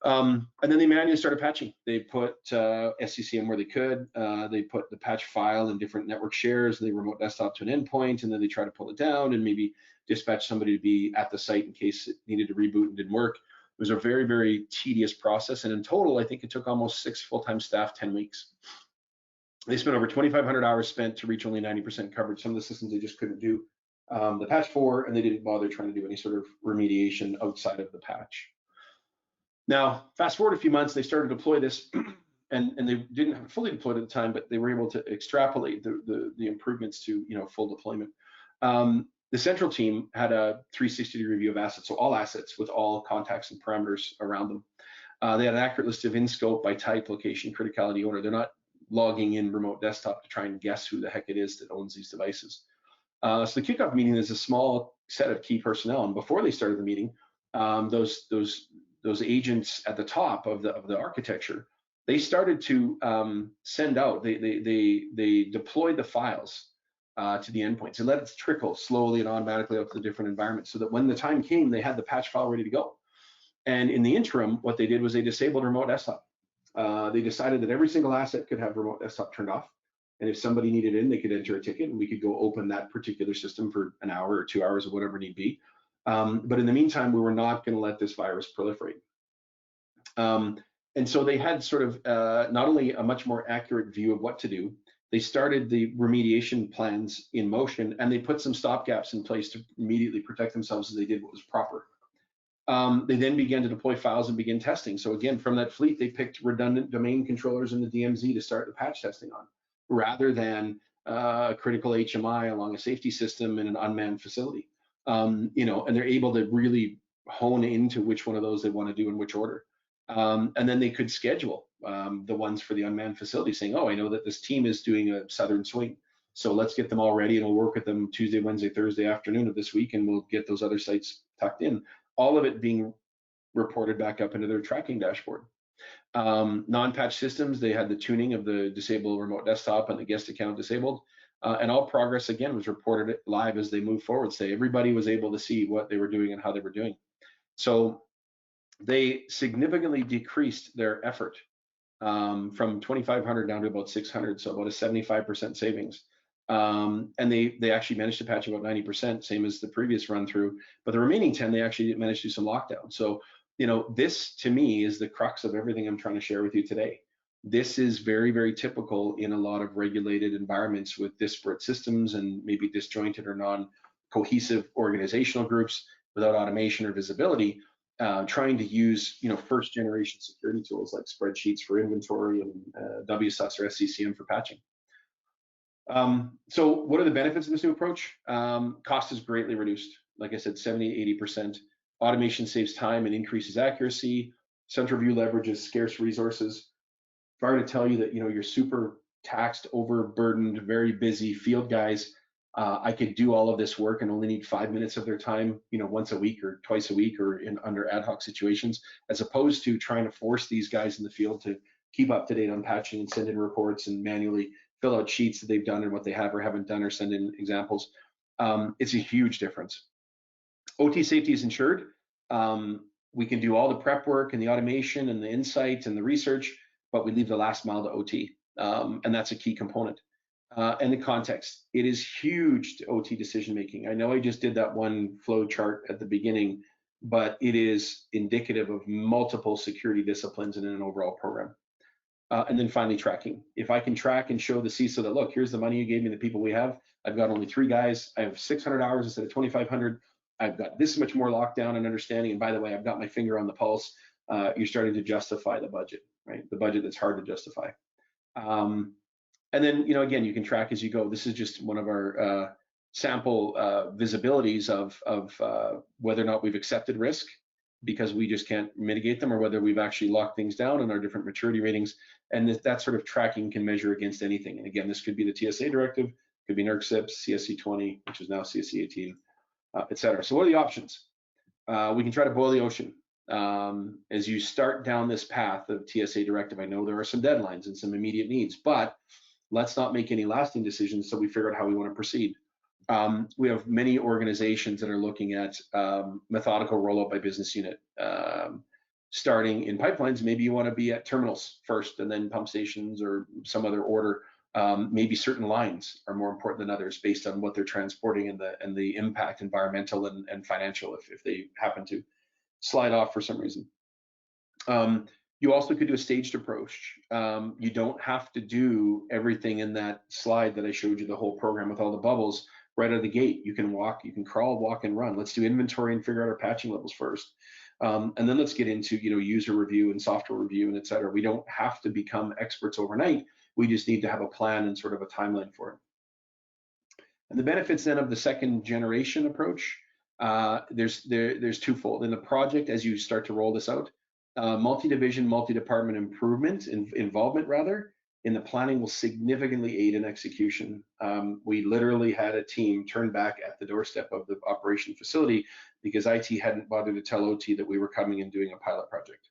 And then they manually started patching. They put SCCM where they could. They put the patch file in different network shares. They remote desktop to an endpoint, and then they try to pull it down and maybe dispatch somebody to be at the site in case it needed to reboot and didn't work. It was a very, very tedious process. And in total, I think it took almost 6 full-time staff, 10 weeks. They spent over 2,500 hours spent to reach only 90% coverage. Some of the systems they just couldn't do the patch for, and they didn't bother trying to do any sort of remediation outside of the patch. Now, fast forward a few months, they started to deploy this, and they didn't have it fully deployed at the time, but they were able to extrapolate the improvements to full deployment. The central team had a 360-degree view of assets, so all assets with all contacts and parameters around them. They had an accurate list of in-scope by type, location, criticality, owner. They're not logging in remote desktop to try and guess who the heck it is that owns these devices. So the kickoff meeting is a small set of key personnel, and before they started the meeting, those agents at the top of the architecture, they started to send out. They deployed the files to the endpoints and let it trickle slowly and automatically out to the different environments, so that when the time came, they had the patch file ready to go. And in the interim, what they did was they disabled remote desktop. They decided that every single asset could have remote desktop turned off. And if somebody needed in, they could enter a ticket and we could go open that particular system for an hour or 2 hours or whatever need be. But in the meantime, we were not going to let this virus proliferate. And so they had sort of not only a much more accurate view of what to do, they started the remediation plans in motion, and they put some stopgaps in place to immediately protect themselves as they did what was proper. They then began to deploy files and begin testing. So again, from that fleet, they picked redundant domain controllers in the DMZ to start the patch testing on, rather than a critical HMI along a safety system in an unmanned facility. And they're able to really hone into which one of those they want to do in which order. And then they could schedule the ones for the unmanned facility, saying, oh, I know that this team is doing a southern swing, so let's get them all ready and we'll work with them Tuesday, Wednesday, Thursday afternoon of this week, and we'll get those other sites tucked in. All of it being reported back up into their tracking dashboard. Non-patch systems, they had the tuning of the disabled remote desktop and the guest account disabled. And all progress, again, was reported live as they moved forward. So everybody was able to see what they were doing and how they were doing. So they significantly decreased their effort from 2,500 down to about 600, so about a 75% savings. And they actually managed to patch about 90%, same as the previous run through. But the remaining 10, they actually managed to do some lockdown. So, this to me is the crux of everything I'm trying to share with you today. This is very, very typical in a lot of regulated environments with disparate systems and maybe disjointed or non-cohesive organizational groups without automation or visibility. trying to use first generation security tools like spreadsheets for inventory and WSUS or SCCM for patching. So what are the benefits of this new approach? Cost is greatly reduced. Like I said, 70–80%. Automation saves time and increases accuracy. Central view leverages scarce resources. If I were to tell you that you're super taxed, overburdened, very busy field guys, I could do all of this work and only need 5 minutes of their time, once a week or twice a week or under ad hoc situations, as opposed to trying to force these guys in the field to keep up to date on patching and send in reports and manually fill out sheets that they've done and what they have or haven't done or send in examples. It's a huge difference. OT safety is ensured. We can do all the prep work and the automation and the insight and the research, but we leave the last mile to OT, and that's a key component. And the context, it is huge to OT decision making. I know I just did that one flow chart at the beginning, but it is indicative of multiple security disciplines in an overall program. And then finally, tracking. If I can track and show the CISO that, look, here's the money you gave me, the people we have. I've got only 3 guys. I have 600 hours instead of 2,500. I've got this much more lockdown and understanding. And by the way, I've got my finger on the pulse. You're starting to justify the budget, right? The budget that's hard to justify. And then, again, you can track as you go. This is just one of our sample visibilities of whether or not we've accepted risk because we just can't mitigate them, or whether we've actually locked things down in our different maturity ratings. And that sort of tracking can measure against anything. And again, this could be the TSA directive, could be NERC CIP, CSC 20, which is now CSC 18, et cetera. So what are the options? We can try to boil the ocean. As you start down this path of TSA directive, I know there are some deadlines and some immediate needs, but let's not make any lasting decisions so we figure out how we want to proceed. We have many organizations that are looking at methodical rollout by business unit. Starting in pipelines, maybe you want to be at terminals first and then pump stations or some other order. Maybe certain lines are more important than others based on what they're transporting and the impact, environmental and financial, if they happen to slide off for some reason. You also could do a staged approach. You don't have to do everything in that slide that I showed you, the whole program with all the bubbles right out of the gate. You can walk, you can crawl, walk, and run. Let's do inventory and figure out our patching levels first. And then let's get into user review and software review and et cetera. We don't have to become experts overnight. We just need to have a plan and sort of a timeline for it. And the benefits then of the second generation approach, there's twofold. In the project, as you start to roll this out, multi-division, multi-department involvement rather, in the planning will significantly aid in execution. We literally had a team turn back at the doorstep of the operation facility because IT hadn't bothered to tell OT that we were coming and doing a pilot project.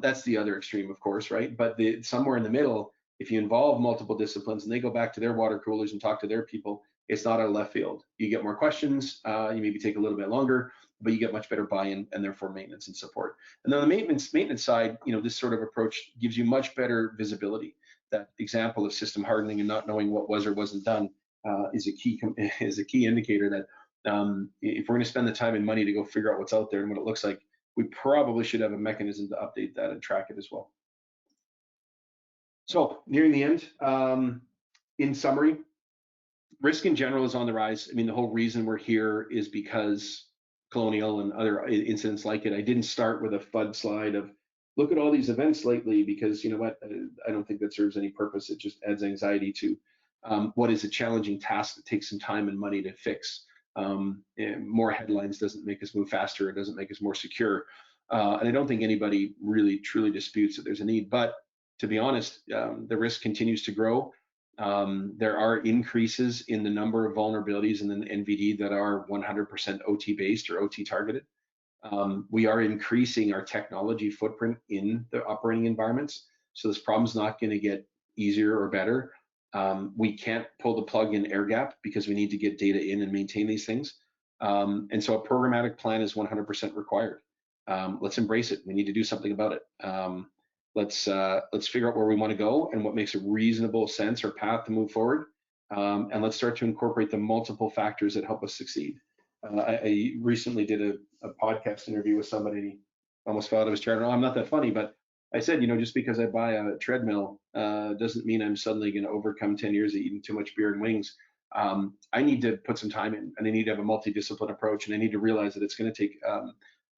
That's the other extreme, of course, right? But somewhere in the middle, if you involve multiple disciplines and they go back to their water coolers and talk to their people, it's not out of left field. You get more questions, you maybe take a little bit longer, but you get much better buy-in and therefore maintenance and support. And then on the maintenance side, this sort of approach gives you much better visibility. That example of system hardening and not knowing what was or wasn't done is a key indicator that if we're going to spend the time and money to go figure out what's out there and what it looks like, we probably should have a mechanism to update that and track it as well. So nearing the end, in summary, risk in general is on the rise. I mean, the whole reason we're here is because Colonial and other incidents like it. I didn't start with a FUD slide of look at all these events lately because you know what, I don't think that serves any purpose. It just adds anxiety to what is a challenging task that takes some time and money to fix. More headlines doesn't make us move faster. It doesn't make us more secure. And I don't think anybody really truly disputes that there's a need. But to be honest, the risk continues to grow. There are increases in the number of vulnerabilities in the NVD that are 100% OT based or OT targeted. We are increasing our technology footprint in the operating environments. So this problem's not going to get easier or better. We can't pull the plug in air gap because we need to get data in and maintain these things. And so a programmatic plan is 100% required. Let's embrace it. We need to do something about it. Let's figure out where we want to go and what makes a reasonable sense or path to move forward. And let's start to incorporate the multiple factors that help us succeed. I recently did a podcast interview with somebody, and he almost fell out of his chair. No, I'm not that funny, but I said, just because I buy a treadmill doesn't mean I'm suddenly going to overcome 10 years of eating too much beer and wings. I need to put some time in, and I need to have a multidiscipline approach, and I need to realize that it's going to take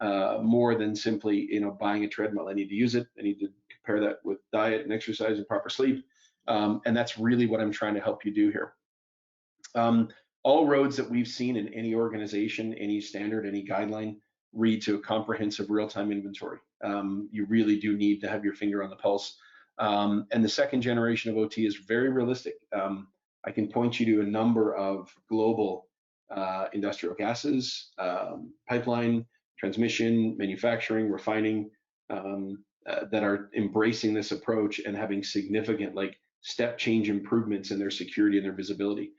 more than simply, buying a treadmill. I need to use it. I need to compare that with diet and exercise and proper sleep. And that's really what I'm trying to help you do here. All roads that we've seen in any organization, any standard, any guideline, lead to a comprehensive real-time inventory. You really do need to have your finger on the pulse. And the second generation of OT is very realistic. I can point you to a number of global industrial gases, pipeline, transmission, manufacturing, refining, that are embracing this approach and having significant step change improvements in their security and their visibility.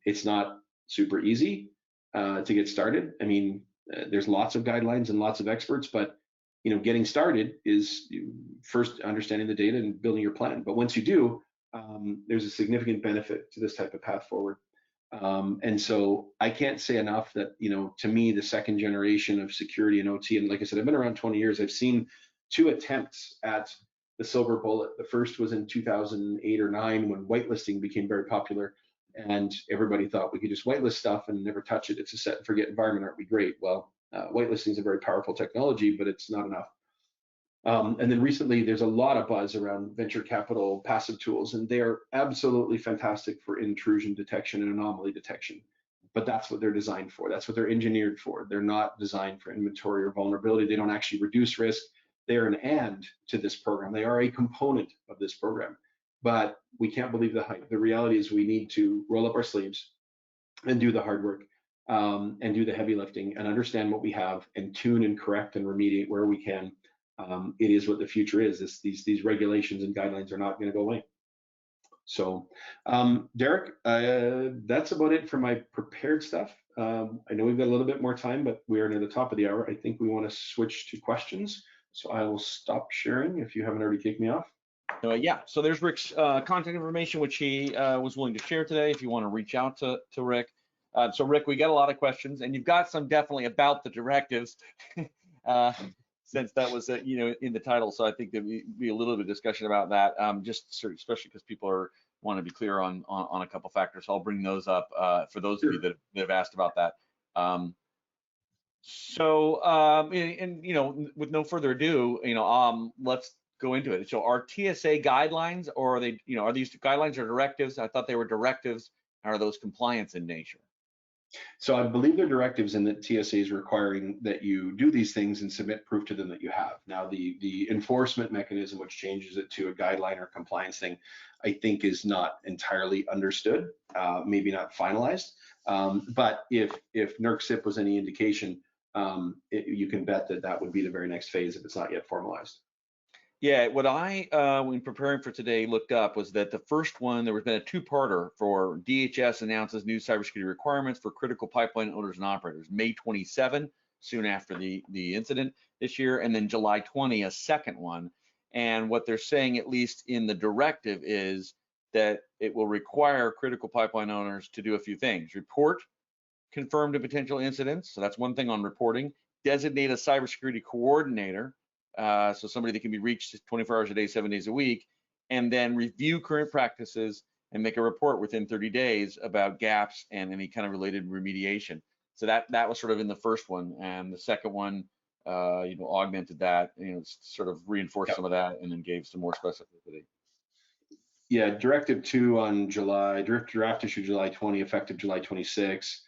It's not super easy to get started. I mean, there's lots of guidelines and lots of experts, but getting started is first understanding the data and building your plan. But once you do, there's a significant benefit to this type of path forward. And so I can't say enough that, to me, the second generation of security and OT, and like I said, I've been around 20 years, I've seen 2 attempts at the silver bullet. The first was in 2008 or 9 when whitelisting became very popular, and everybody thought we could just whitelist stuff and never touch it. It's a set and forget environment. Aren't we great? Well, whitelisting is a very powerful technology, but it's not enough. And then recently, there's a lot of buzz around venture capital passive tools, and they are absolutely fantastic for intrusion detection and anomaly detection. But that's what they're designed for. That's what they're engineered for. They're not designed for inventory or vulnerability. They don't actually reduce risk. They're an and to this program. They are a component of this program. But we can't believe the hype. The reality is we need to roll up our sleeves and do the hard work, and do the heavy lifting and understand what we have and tune and correct and remediate where we can. It is what the future is. These regulations and guidelines are not going to go away. So, Derek, that's about it for my prepared stuff. I know we've got a little bit more time, but we are near the top of the hour. I think we want to switch to questions. So I will stop sharing if you haven't already kicked me off. Yeah, so there's Rick's contact information, which he was willing to share today if you want to reach out to Rick. So Rick, we got a lot of questions, and you've got some definitely about the directives, since that was in the title. So I think there'd be a little bit of discussion about that, just sort of, especially because people want to be clear on a couple factors. So I'll bring those up for those of you that have asked about that. With no further ado, let's go into it. So are TSA guidelines, or are they, are these guidelines or directives? I thought they were directives. Are those compliance in nature? So I believe they're directives, in that TSA is requiring that you do these things and submit proof to them that you have. Now, the enforcement mechanism, which changes it to a guideline or compliance thing, I think is not entirely understood, maybe not finalized. But if NERC CIP was any indication, you can bet that would be the very next phase if it's not yet formalized. Yeah, what I, when preparing for today, looked up was that the first one, there was been a 2-parter for DHS announces new cybersecurity requirements for critical pipeline owners and operators, May 27, soon after the incident this year, and then July 20, a second one. And what they're saying, at least in the directive, is that it will require critical pipeline owners to do a few things: report confirmed and potential incidents. So that's one thing on reporting. Designate a cybersecurity coordinator. So somebody that can be reached 24 hours a day, 7 days a week, and then review current practices and make a report within 30 days about gaps and any kind of related remediation. So that was sort of in the first one, and the second one, augmented that, sort of reinforced some of that, and then gave some more specificity. Yeah, Directive 2 on draft issue July 20, effective July 26.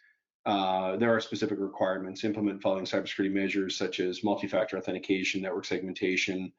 There are specific requirements: implement following cybersecurity measures such as multi-factor authentication, network segmentation,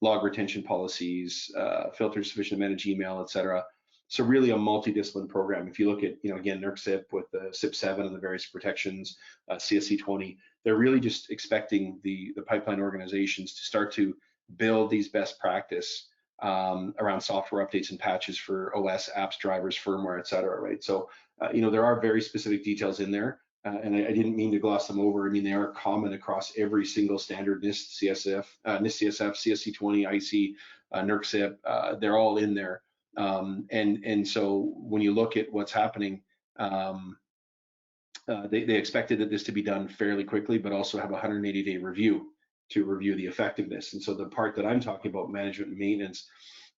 log retention policies, filter sufficient to manage email, etc. So really a multidiscipline program. If you look at, again, NERC CIP with the CIP 7 and the various protections, CSC 20, they're really just expecting the pipeline organizations to start to build these best practice around software updates and patches for OS, apps, drivers, firmware, etc. Right? So there are very specific details in there, and I didn't mean to gloss them over. I mean, they are common across every single standard: NIST, CSF, CSC 20, IC, NERC CIP. They're all in there. And so when you look at what's happening, they expected this to be done fairly quickly, but also have a 180-day review to review the effectiveness. And so the part that I'm talking about, management and maintenance,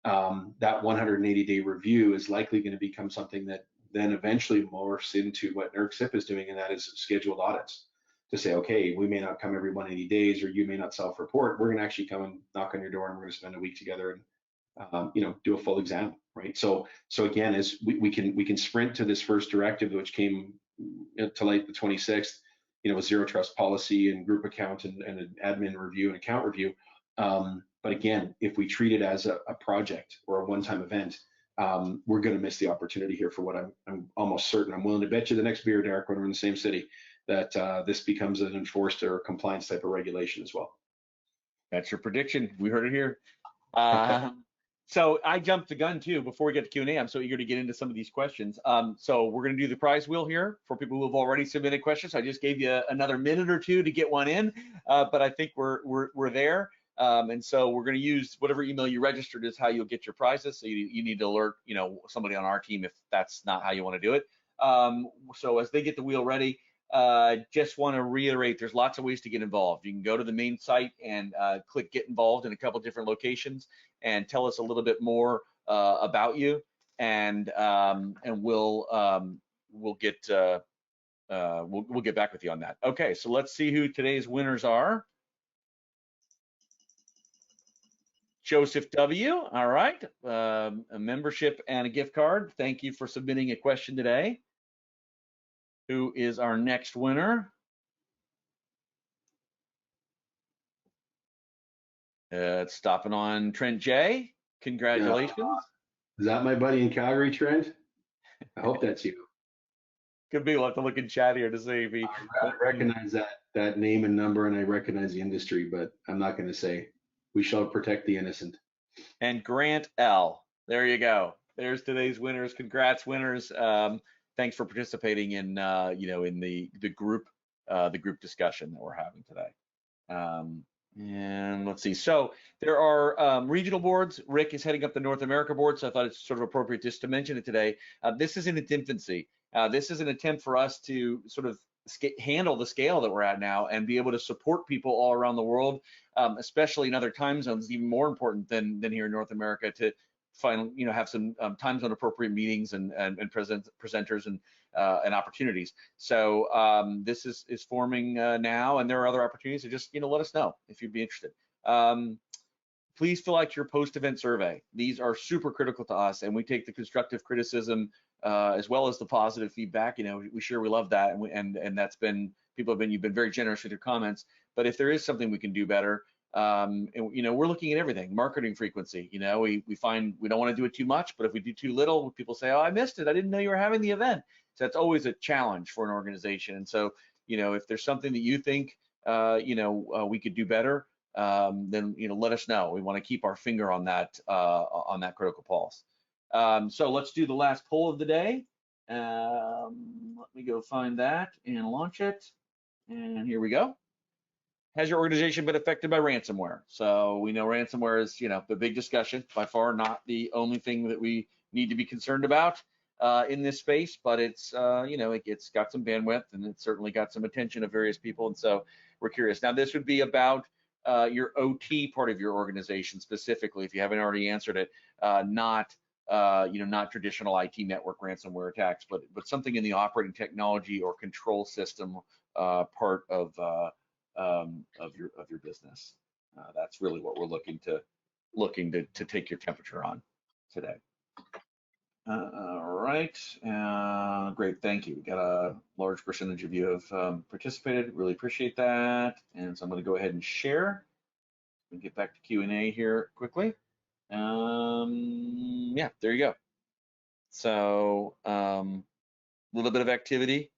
that 180-day review is likely going to become something that then eventually morphs into what NERC CIP is doing, and that is scheduled audits. to say, okay, we may not come every 180 days, or you may not self-report. We're going to actually come and knock on your door, and we're going to spend a week together and do a full exam, right? So again, as we can sprint to this first directive, which came to light the 26th, with zero trust policy and group account and an admin review and account review. But again, if we treat it as a project or a one-time event, we're going to miss the opportunity here for what I'm almost certain. I'm willing to bet you the next beer, Derek, when we're in the same city, that this becomes an enforced or compliance type of regulation as well. That's your prediction. We heard it here. So I jumped the gun too. Before we get to Q&A, I'm so eager to get into some of these questions. So we're going to do the prize wheel here for people who have already submitted questions. I just gave you another minute or two to get one in, but I think we're there. And so we're going to use whatever email you registered is how you'll get your prizes. So you need to alert somebody on our team if that's not how you want to do it. So as they get the wheel ready, just want to reiterate, there's lots of ways to get involved. You can go to the main site and click get involved in a couple different locations and tell us a little bit more about you, and we'll get back with you on that. Okay, so let's see who today's winners are. Joseph W. All right, a membership and a gift card. Thank you for submitting a question today. Who is our next winner? It's stopping on Trent J. Congratulations. Is that my buddy in Calgary, Trent? I hope that's you. Could be. We'll have to look in chat here to see if he. I recognize that name and number, and I recognize the industry, but I'm not going to say. We shall protect the innocent. And Grant L. There you go. There's today's winners. Congrats, winners. Thanks for participating in in the group discussion that we're having today. And let's see. So there are regional boards. Rick is heading up the North America board, so I thought it's sort of appropriate just to mention it today. This is in its infancy. This is an attempt for us to sort of handle the scale that we're at now and be able to support people all around the world, especially in other time zones, even more important than here in North America, to find, have some time zone appropriate meetings and presenters and opportunities. So this is forming now, and there are other opportunities. So just let us know if you'd be interested. Please fill out your post-event survey. These are super critical to us, and we take the constructive criticism as well as the positive feedback. We love that, and that's been, you've been very generous with your comments. But if there is something we can do better, and we're looking at everything. Marketing frequency. We find we don't want to do it too much, but if we do too little, people say, "Oh, I missed it. I didn't know you were having the event." So that's always a challenge for an organization. And so, if there's something that you think, we could do better, then let us know. We want to keep our finger on that critical pulse. So let's do the last poll of the day. Let me go find that and launch it. And here we go. Has your organization been affected by ransomware? So we know ransomware is, the big discussion, by far not the only thing that we need to be concerned about in this space, but it's, it's got some bandwidth, and it's certainly got some attention of various people. And so we're curious. Now, this would be about your OT part of your organization specifically, if you haven't already answered it, not traditional IT network ransomware attacks, but something in the operating technology or control system part of your business. That's really what we're looking to take your temperature on today. All right, great, thank you. We got a large percentage of you have participated. Really appreciate that. And so I'm going to go ahead and share. We'll get back to Q&A here quickly. Yeah, there you go. So a little bit of activity,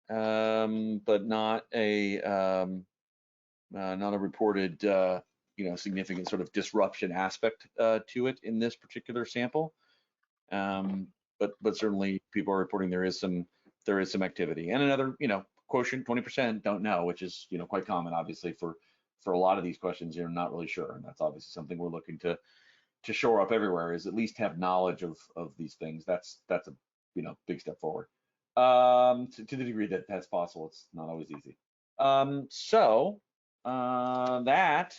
but not a reported significant sort of disruption aspect to it in this particular sample. But certainly people are reporting there is some activity. And another quotient 20% don't know, which is quite common obviously for a lot of these questions. You're not really sure, and that's obviously something we're looking to shore up everywhere, is at least have knowledge of these things. That's a big step forward. To the degree that that's possible, it's not always easy. So that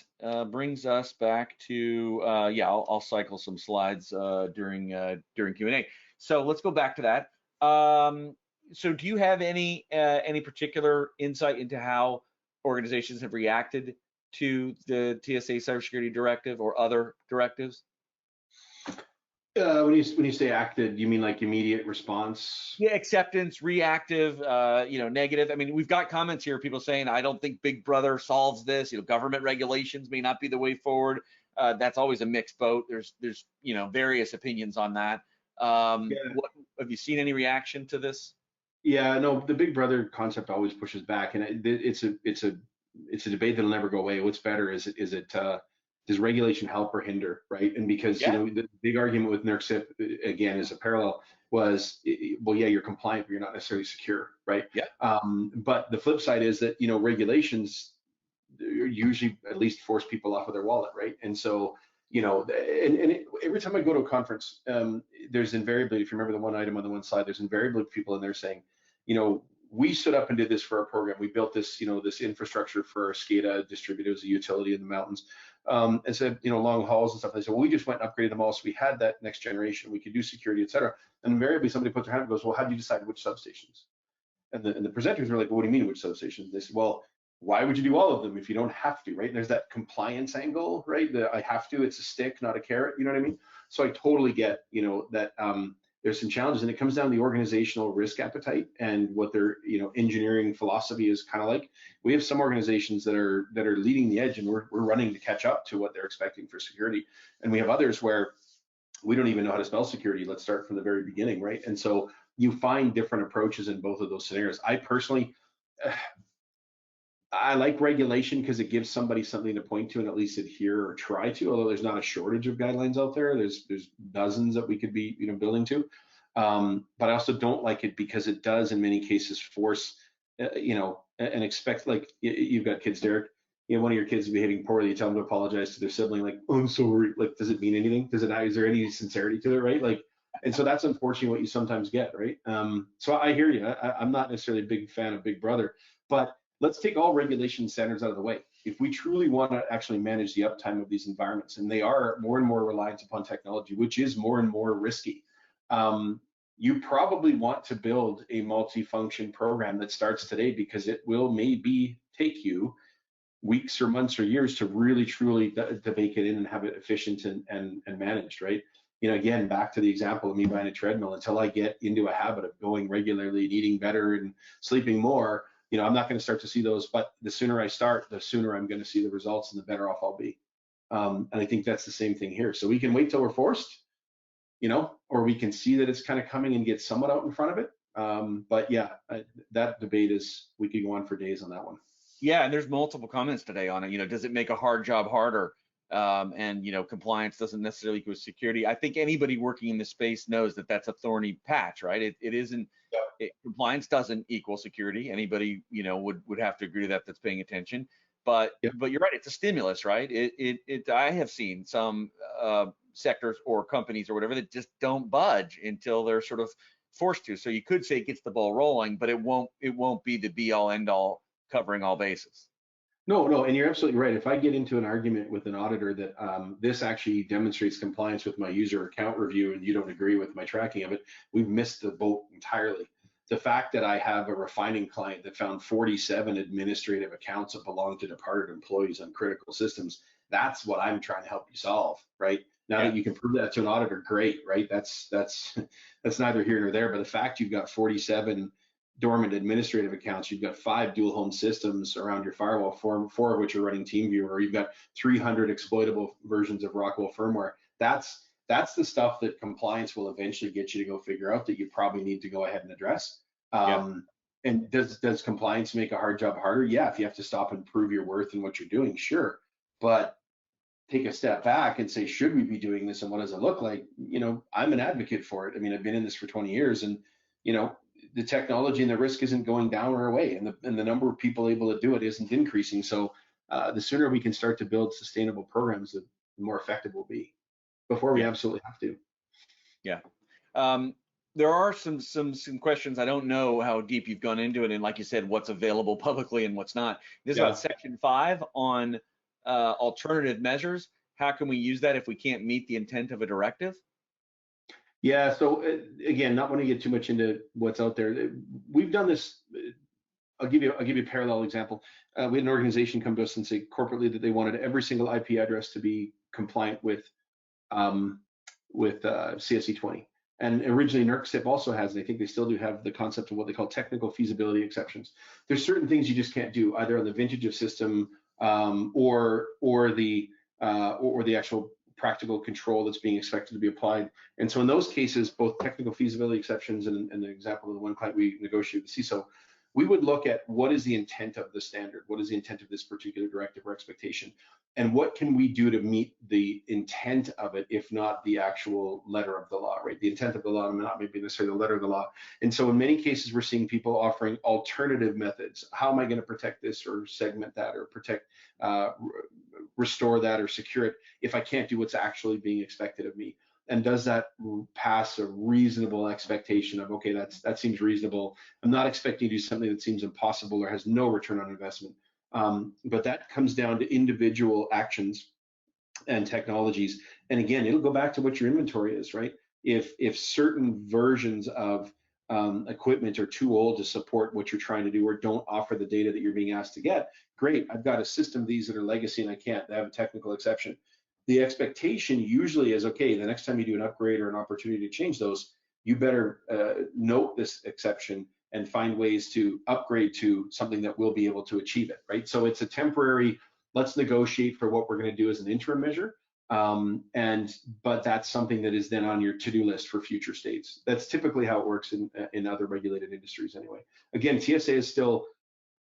brings us back to I'll cycle some slides during Q&A. So let's go back to that. So do you have any particular insight into how organizations have reacted to the TSA cybersecurity directive or other directives? When you say acted, you mean like immediate response? Yeah, acceptance, reactive, negative. I mean, we've got comments here, people saying, I don't think Big Brother solves this. Government regulations may not be the way forward. That's always a mixed boat. There's various opinions on that. Yeah. What have you seen any reaction to this? Yeah, no, the Big Brother concept always pushes back, and it's a debate that'll never go away. What's better does regulation help or hinder, right? And because Yeah. the big argument with NERC CIP again is a parallel was, well, yeah, you're compliant, but you're not necessarily secure, right? Yeah. But the flip side is that regulations usually at least force people off of their wallet, right? And so every time I go to a conference, there's invariably, if you remember the one item on the one slide, there's invariably people in there saying, we stood up and did this for our program. We built this, this infrastructure for our SCADA distributed as a utility in the mountains, and said, long hauls and stuff. They said, well, we just went and upgraded them all, so we had that next generation. We could do security, et cetera. And invariably, somebody puts their hand up and goes, well, how do you decide which substations? And the presenters were like, well, what do you mean which substations? They said, well, why would you do all of them if you don't have to, right? And there's that compliance angle, right? I have to, it's a stick, not a carrot, you know what I mean? So I totally get, that there's some challenges, and it comes down to the organizational risk appetite and what their, engineering philosophy is kind of like. We have some organizations that are leading the edge, and we're running to catch up to what they're expecting for security. And we have others where we don't even know how to spell security. Let's start from the very beginning, right? And so you find different approaches in both of those scenarios. I personally, I like regulation because it gives somebody something to point to and at least adhere or try to, although there's not a shortage of guidelines out there. There's dozens that we could be building to. But I also don't like it because it does in many cases force, and expect, like, you've got kids, Derek, one of your kids is behaving poorly, you tell them to apologize to their sibling, like, oh, I'm sorry. Like, does it mean anything? Is there any sincerity to it, right? Like, and so that's unfortunately what you sometimes get, right? So I hear you. I'm not necessarily a big fan of Big Brother, but let's take all regulation standards out of the way. If we truly want to actually manage the uptime of these environments, and they are more and more reliant upon technology, which is more and more risky, you probably want to build a multi-function program that starts today, because it will maybe take you weeks or months or years to really truly to bake it in and have it efficient and managed, right? Again, back to the example of me buying a treadmill, until I get into a habit of going regularly and eating better and sleeping more, I'm not going to start to see those. But the sooner I start, the sooner I'm going to see the results and the better off I'll be. And I think that's the same thing here. So we can wait till we're forced, or we can see that it's kind of coming and get somewhat out in front of it. But yeah, that debate we could go on for days on that one. Yeah, and there's multiple comments today on it. Does it make a hard job harder? And compliance doesn't necessarily equal security. I think anybody working in this space knows that that's a thorny patch, right? It isn't. Compliance doesn't equal security. Anybody would have to agree to that that's paying attention. But but you're right. It's a stimulus, right? I have seen some sectors or companies or whatever that just don't budge until they're sort of forced to. So you could say it gets the ball rolling, but it won't be the be all end all covering all bases. No, and you're absolutely right. If I get into an argument with an auditor that this actually demonstrates compliance with my user account review, and you don't agree with my tracking of it, we've missed the boat entirely. The fact that I have a refining client that found 47 administrative accounts that belong to departed employees on critical systems, that's what I'm trying to help you solve, right? Now that you can prove that to an auditor, great, right? That's neither here nor there. But the fact you've got 47 dormant administrative accounts, you've got 5 dual home systems around your firewall, 4 of which are running TeamViewer, or you've got 300 exploitable versions of Rockwell firmware. That's the stuff that compliance will eventually get you to go figure out that you probably need to go ahead and address. And does compliance make a hard job harder? Yeah, if you have to stop and prove your worth and what you're doing, sure. But take a step back and say, should we be doing this, and what does it look like? I'm an advocate for it. I mean, I've been in this for 20 years, and the technology and the risk isn't going down or away, and the number of people able to do it isn't increasing. So the sooner we can start to build sustainable programs, the more effective we'll be before we absolutely have to. Yeah. There are some questions. I don't know how deep you've gone into it, and like you said, what's available publicly and what's not. This is about Section 5 on alternative measures. How can we use that if we can't meet the intent of a directive? Yeah, so again, not want to get too much into what's out there. We've done this. I'll give you a parallel example. We had an organization come to us and say corporately that they wanted every single IP address to be compliant um, with CSE 20. And originally NERC CIP also has, and I think they still do have the concept of what they call technical feasibility exceptions. There's certain things you just can't do, either on the vintage of system or the actual practical control that's being expected to be applied. And so in those cases, both technical feasibility exceptions and the example of the one client we negotiated with CISO, we would look at what is the intent of the standard, what is the intent of this particular directive or expectation, and what can we do to meet the intent of it, if not the actual letter of the law, right? The intent of the law, not maybe necessarily the letter of the law. And so in many cases, we're seeing people offering alternative methods. How am I going to protect this or segment that or protect, restore that or secure it if I can't do what's actually being expected of me? And does that pass a reasonable expectation of, okay, that seems reasonable. I'm not expecting to do something that seems impossible or has no return on investment. But that comes down to individual actions and technologies. And again, it'll go back to what your inventory is, right? If certain versions of equipment are too old to support what you're trying to do or don't offer the data that you're being asked to get, great, I've got a system of these that are legacy and I can't, they have a technical exception. The expectation usually is, okay, the next time you do an upgrade or an opportunity to change those, you better note this exception and find ways to upgrade to something that will be able to achieve it, right? So it's a temporary, let's negotiate for what we're going to do as an interim measure, but that's something that is then on your to-do list for future states. That's typically how it works in other regulated industries anyway. Again, TSA is still,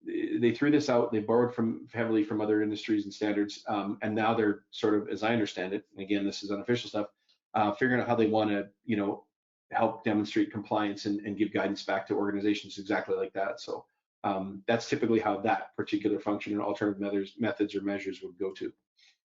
they threw this out, they borrowed heavily from other industries and standards, and now they're sort of, as I understand it, and again, this is unofficial stuff, figuring out how they want to, help demonstrate compliance and give guidance back to organizations exactly like that. So that's typically how that particular function and alternative methods or measures would go to.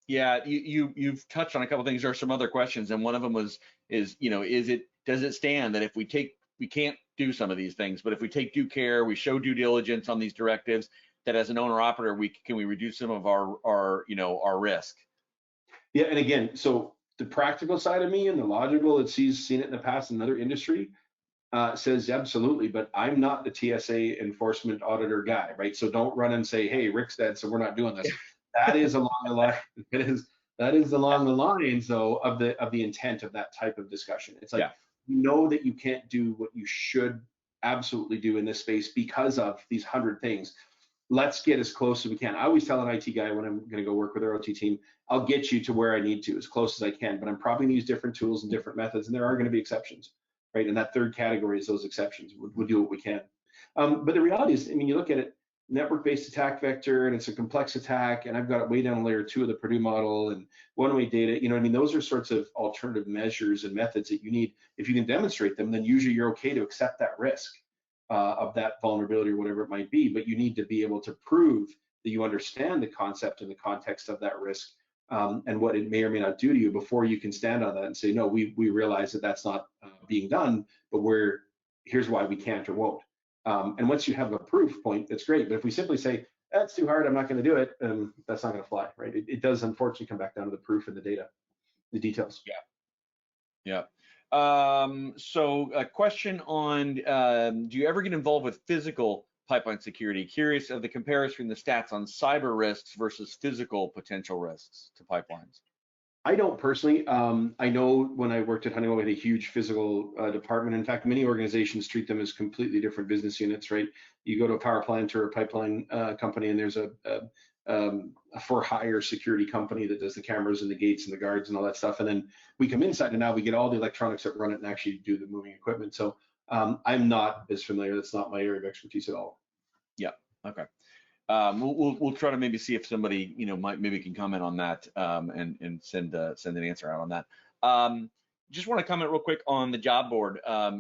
Yeah, you've touched on a couple of things. There are some other questions, and one of them does it stand that if we can't do some of these things, but if we take due care, we show due diligence on these directives, that as an owner operator, can we reduce some of our risk? Yeah, and again, so the practical side of me and the logical that seen it in the past in another industry says absolutely, but I'm not the TSA enforcement auditor guy, right? So don't run and say, hey, Rick's dead, so we're not doing this. That is along the line. That is along the lines, though, of the intent of that type of discussion. It's like, you know that you can't do what you should absolutely do in this space because of these 100 things. Let's get as close as we can. I always tell an IT guy when I'm going to go work with our OT team, I'll get you to where I need to as close as I can, but I'm probably going to use different tools and different methods, and there are going to be exceptions, right? And that third category is those exceptions. We'll do what we can. But the reality is, I mean, you look at it, network-based attack vector, and it's a complex attack, and I've got it way down layer 2 of the Purdue model and one-way data. I mean, those are sorts of alternative measures and methods that you need. If you can demonstrate them, then usually you're okay to accept that risk of that vulnerability or whatever it might be, but you need to be able to prove that you understand the concept and the context of that risk and what it may or may not do to you before you can stand on that and say, no, we realize that that's not being done, but here's why we can't or won't. And once you have a proof point, that's great. But if we simply say, that's too hard, I'm not going to do it, that's not going to fly, right? It does unfortunately come back down to the proof and the data, the details. Yeah. So a question on, do you ever get involved with physical pipeline security? Curious of the comparison in the stats on cyber risks versus physical potential risks to pipelines. I don't personally. I know when I worked at Honeywell, we had a huge physical department. In fact, many organizations treat them as completely different business units, right? You go to a power plant or a pipeline company, and there's a for-hire security company that does the cameras and the gates and the guards and all that stuff. And then we come inside, and now we get all the electronics that run it and actually do the moving equipment. So I'm not as familiar. That's not my area of expertise at all. Yeah. Okay. We'll try to maybe see if somebody maybe can comment on that and send an answer out on that. Just want to comment real quick on the job board.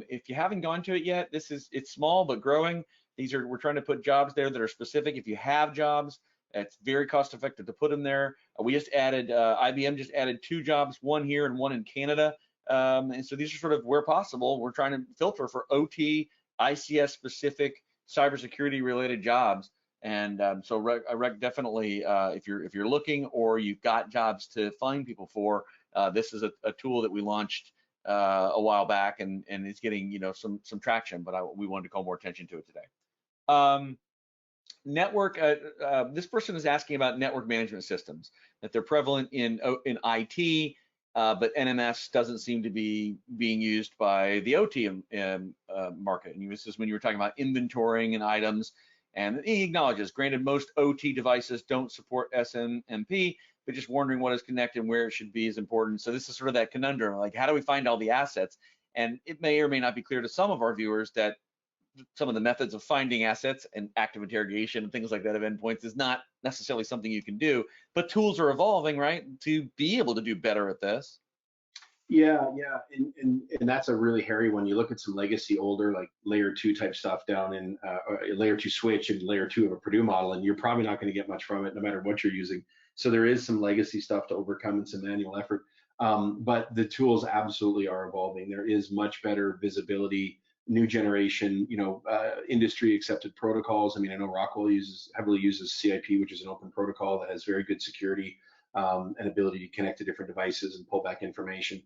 If you haven't gone to it yet, it's small but growing. We're trying to put jobs there that are specific. If you have jobs, it's very cost effective to put them there. We just added IBM just added 2 jobs, one here and one in Canada. And so these are sort of where possible. We're trying to filter for OT, ICS specific cybersecurity related jobs. And so definitely, if you're looking or you've got jobs to find people for, this is a tool that we launched a while back, and it's getting some traction, but we wanted to call more attention to it today. Network. This person is asking about network management systems, that they're prevalent in IT, but NMS doesn't seem to be being used by the OT market. And this is when you were talking about inventorying and items. And he acknowledges, granted, most OT devices don't support SNMP, but just wondering what is connected and where it should be is important. So this is sort of that conundrum, like how do we find all the assets? And it may or may not be clear to some of our viewers that some of the methods of finding assets and active interrogation and things like that of endpoints is not necessarily something you can do, but tools are evolving, right, to be able to do better at this. Yeah, and that's a really hairy one. You look at some legacy older, like layer 2 type stuff down in layer 2 switch and layer 2 of a Purdue model, and you're probably not going to get much from it no matter what you're using. So there is some legacy stuff to overcome and some manual effort, but the tools absolutely are evolving. There is much better visibility, new generation, industry accepted protocols. I mean, I know Rockwell heavily uses CIP, which is an open protocol that has very good security and ability to connect to different devices and pull back information.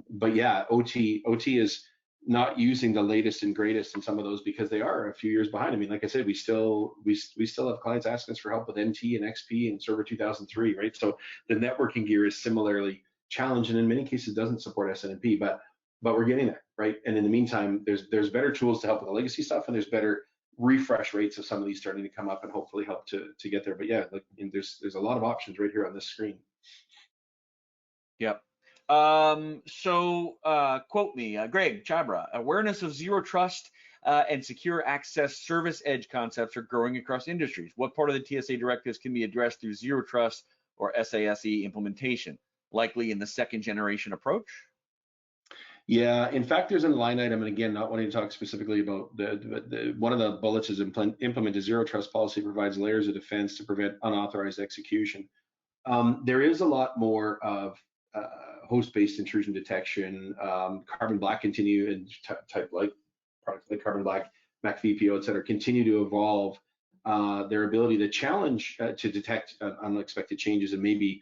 But yeah, OT is not using the latest and greatest in some of those because they are a few years behind. I mean, like I said, we still have clients asking us for help with NT and XP and Server 2003, right? So the networking gear is similarly challenged, and in many cases doesn't support SNMP, but we're getting there, right? And in the meantime, there's better tools to help with the legacy stuff, and there's better refresh rates of some of these starting to come up and hopefully help to get there. But yeah, there's a lot of options right here on this screen. Yep. So quote me, Greg Chabra, awareness of zero trust and secure access service edge concepts are growing across industries. What part of the TSA directives can be addressed through zero trust or SASE implementation? Likely in the second generation approach? Yeah, in fact, there's a line item, and again, not wanting to talk specifically about one of the bullets is implement a zero trust policy provides layers of defense to prevent unauthorized execution. There is a lot more of host-based intrusion detection, carbon black continue and type like products like carbon black, Mac VPO, et cetera, continue to evolve their ability to challenge to detect unexpected changes and maybe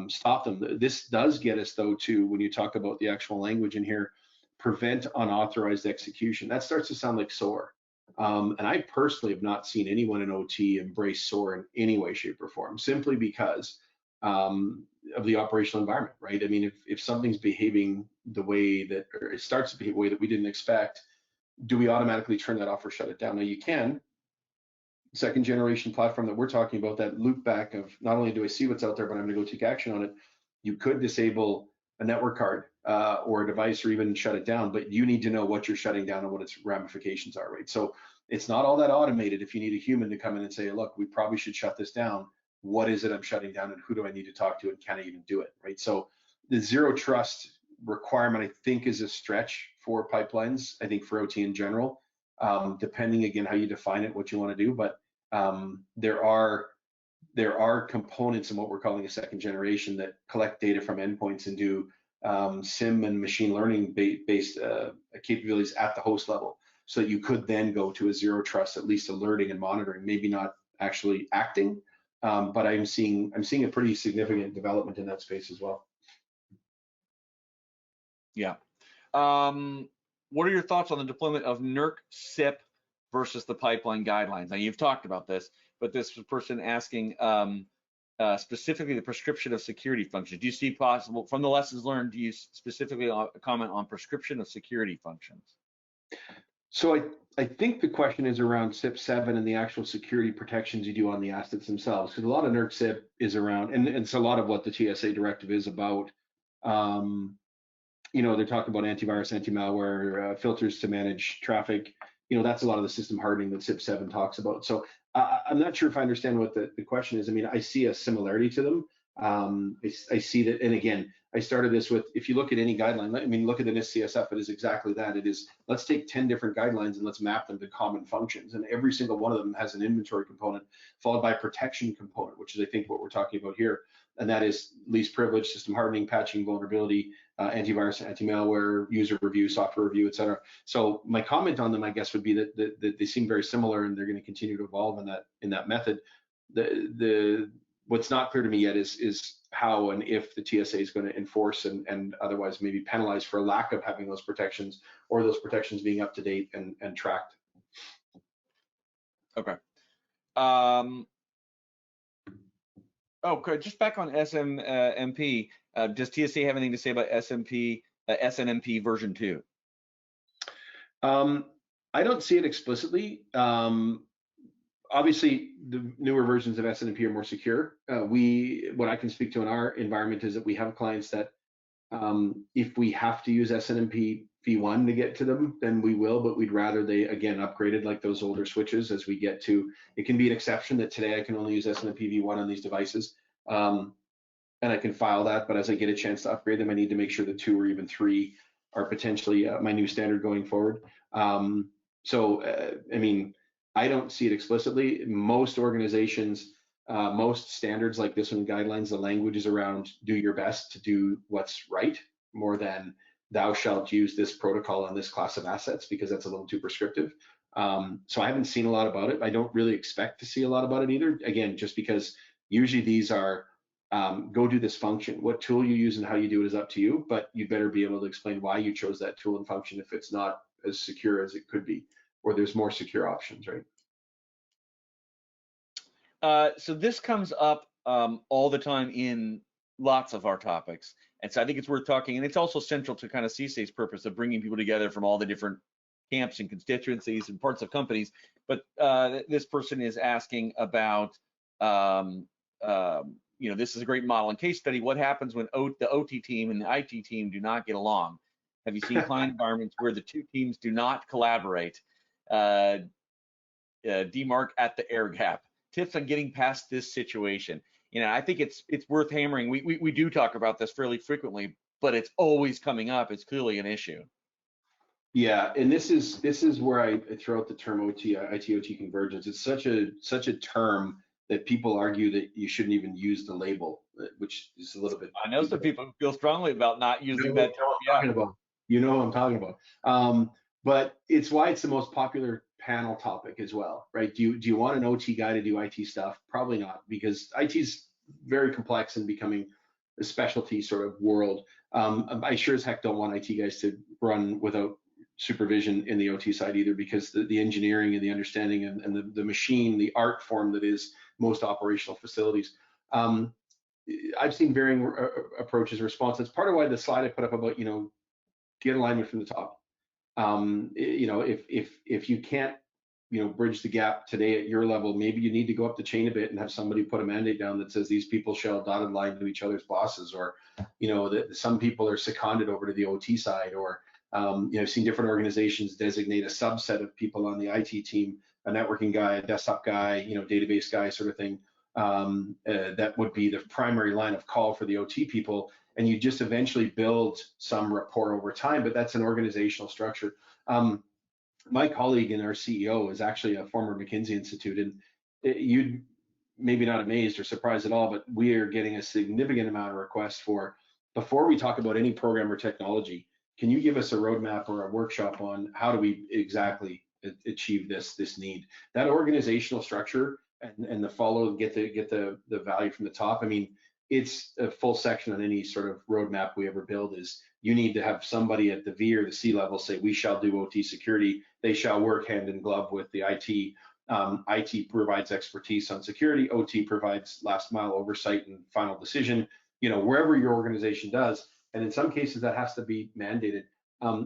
stop them. This does get us though to, when you talk about the actual language in here, prevent unauthorized execution. That starts to sound like SOAR. And I personally have not seen anyone in OT embrace SOAR in any way, shape, or form, simply because of the operational environment, right? I mean, if something's behaving the way that, or it starts to behave the way that we didn't expect, do we automatically turn that off or shut it down? Now you can. Second generation platform that we're talking about, that loop back of not only do I see what's out there, but I'm gonna go take action on it. You could disable a network card or a device or even shut it down, but you need to know what you're shutting down and what its ramifications are, right? So it's not all that automated. If you need a human to come in and say, look, we probably should shut this down. What is it I'm shutting down and who do I need to talk to and can I even do it, right? So the zero trust requirement, I think, is a stretch for pipelines, I think for OT in general, depending again how you define it, what you want to do, but there are components in what we're calling a second generation that collect data from endpoints and do SIM and machine learning based capabilities at the host level, so that you could then go to a zero trust, at least alerting and monitoring, maybe not actually acting, but I'm seeing a pretty significant development in that space as well. Yeah. What are your thoughts on the deployment of NERC CIP versus the pipeline guidelines? Now you've talked about this, but this person asking specifically the prescription of security functions. Do you see possible, from the lessons learned, do you specifically comment on prescription of security functions? So I think the question is around CIP 7 and the actual security protections you do on the assets themselves, because a lot of NERC CIP is around, and it's a lot of what the TSA directive is about. They're talking about antivirus, anti-malware, filters to manage traffic. That's a lot of the system hardening that CIP 7 talks about. So I'm not sure if I understand what the question is. I mean, I see a similarity to them. I see that, and again, I started this with, if you look at any guideline, I mean, look at the NIST CSF, it is exactly that. It is, let's take 10 different guidelines and let's map them to common functions. And every single one of them has an inventory component followed by a protection component, which is, I think, what we're talking about here. And that is least privilege, system hardening, patching, vulnerability, antivirus, anti-malware, user review, software review, et cetera. So my comment on them, I guess, would be that they seem very similar and they're going to continue to evolve in that method. The what's not clear to me yet is how and if the TSA is going to enforce and otherwise maybe penalize for lack of having those protections, or those protections being up to date and tracked. Okay. Okay, just back on SNMP, does TSA have anything to say about SNMP version 2? I don't see it explicitly. Obviously, the newer versions of SNMP are more secure. What I can speak to in our environment is that we have clients that if we have to use SNMP v1 to get to them, then we will, but we'd rather they, again, upgraded like those older switches as we get to, it can be an exception that today I can only use SNMP v1 on these devices. And I can file that, but as I get a chance to upgrade them, I need to make sure that 2 or even 3 are potentially my new standard going forward. I mean, I don't see it explicitly. Most organizations, most standards like this one, guidelines, the language is around do your best to do what's right, more than thou shalt use this protocol on this class of assets, because that's a little too prescriptive. So I haven't seen a lot about it. I don't really expect to see a lot about it either. Again, just because usually these are go do this function. What tool you use and how you do it is up to you, but you better be able to explain why you chose that tool and function if it's not as secure as it could be, or there's more secure options, right? So this comes up all the time in lots of our topics, and so I think it's worth talking, and it's also central to kind of CSA's purpose of bringing people together from all the different camps and constituencies and parts of companies. But this person is asking about, this is a great model and case study. What happens when the OT team and the IT team do not get along? Have you seen client environments where the 2 teams do not collaborate? Demarc at the air gap. Tips on getting past this situation. I think it's worth hammering. We do talk about this fairly frequently, but it's always coming up. It's clearly an issue. Yeah, and this is where I throw out the term IT/OT convergence. It's such a term that people argue that you shouldn't even use the label, which is a little bit. I know some people feel strongly about not using that term. You know what I'm talking about. But it's why it's the most popular panel topic as well, right? Do you want an OT guy to do IT stuff? Probably not, because IT's very complex and becoming a specialty sort of world. I sure as heck don't want IT guys to run without supervision in the OT side either, because the engineering and the understanding and the machine, the art form that is most operational facilities. I've seen varying approaches and responses. Part of why the slide I put up about, get alignment from the top. If you can't, bridge the gap today at your level, maybe you need to go up the chain a bit and have somebody put a mandate down that says these people shall dotted line to each other's bosses, or, that some people are seconded over to the OT side, or, I've seen different organizations designate a subset of people on the IT team, a networking guy, a desktop guy, database guy sort of thing. That would be the primary line of call for the OT people. And you just eventually build some rapport over time, but that's an organizational structure. My colleague and our CEO is actually a former McKinsey Institute, and you'd maybe not amazed or surprised at all, but we are getting a significant amount of requests for, before we talk about any program or technology, can you give us a roadmap or a workshop on how do we exactly achieve this need? That organizational structure and the follow, get the value from the top. I mean, it's a full section on any sort of roadmap we ever build is you need to have somebody at the V or the C level say, we shall do OT security. They shall work hand in glove with the IT. IT provides expertise on security. OT provides last mile oversight and final decision, wherever your organization does. And in some cases that has to be mandated.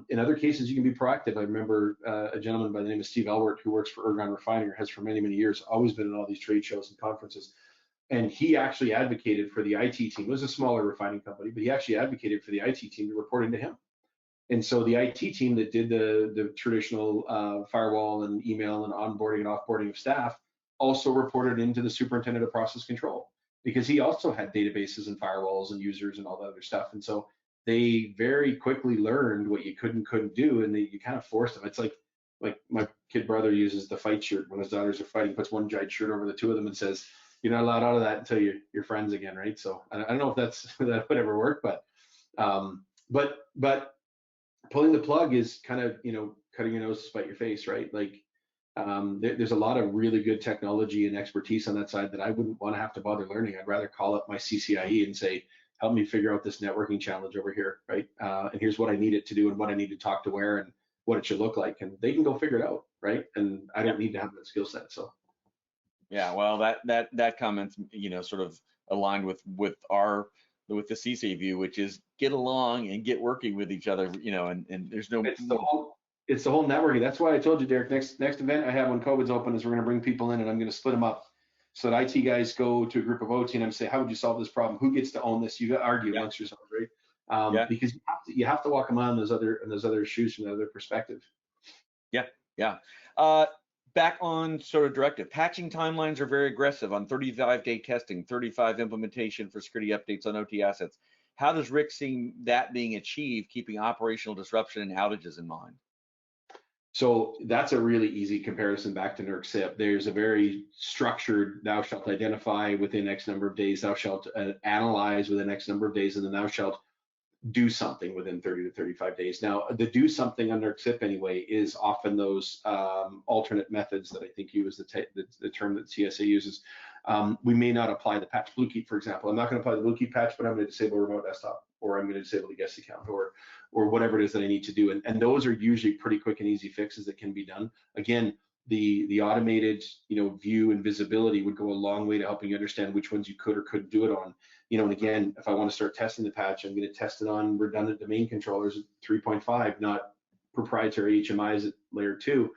In other cases, you can be proactive. I remember a gentleman by the name of Steve Elwert, who works for Ergon Refining, or has for many, many years, always been in all these trade shows and conferences. And he actually advocated for the IT team. It was a smaller refining company, but he actually advocated for the IT team to report into him. And so the IT team that did the traditional firewall and email and onboarding and offboarding of staff also reported into the superintendent of process control, because he also had databases and firewalls and users and all that other stuff. And so they very quickly learned what you couldn't do, and you kind of forced them. It's like my kid brother uses the fight shirt when his daughters are fighting, puts one giant shirt over the 2 of them and says, you're not allowed out of that until you're friends again, right? So I don't know if that would ever work, but pulling the plug is kind of, cutting your nose to spite your face, right? Like, There's a lot of really good technology and expertise on that side that I wouldn't want to have to bother learning. I'd rather call up my CCIE and say, help me figure out this networking challenge over here, right? And here's what I need it to do and what I need to talk to where and what it should look like. And they can go figure it out, right? And I don't need to have that skill set, so. Yeah, well, that comment's, sort of aligned with the CSA view, which is get along and get working with each other, and there's no. It's the whole networking. That's why I told you, Derek, next event I have when COVID's open is we're going to bring people in and I'm going to split them up. So that IT guys go to a group of OT and I'm say, how would you solve this problem? Who gets to own this? You got to argue amongst yourselves, right? Because you have to walk them on those other shoes from the other perspective. Yeah. Back on sort of Directive, patching timelines are very aggressive on 35-day testing, 35 implementation for security updates on OT assets. How does Rick see that being achieved, keeping operational disruption and outages in mind? So that's a really easy comparison back to NERC CIP. There's a very structured, thou shalt identify within X number of days, thou shalt analyze within X number of days, and then thou shalt do something within 30 to 35 days. Now, the do something on NERC CIP anyway is often those alternate methods that I think you use the term that TSA uses. We may not apply the patch bluekeep, for example. I'm not going to apply the bluekeep patch, but I'm going to disable remote desktop, or I'm going to disable the guest account, or whatever it is that I need to do. And those are usually pretty quick and easy fixes that can be done. Again, the automated view and visibility would go a long way to helping you understand which ones you could or couldn't do it on. And again, if I want to start testing the patch, I'm going to test it on redundant domain controllers at 3.5, not proprietary HMIs at layer 2.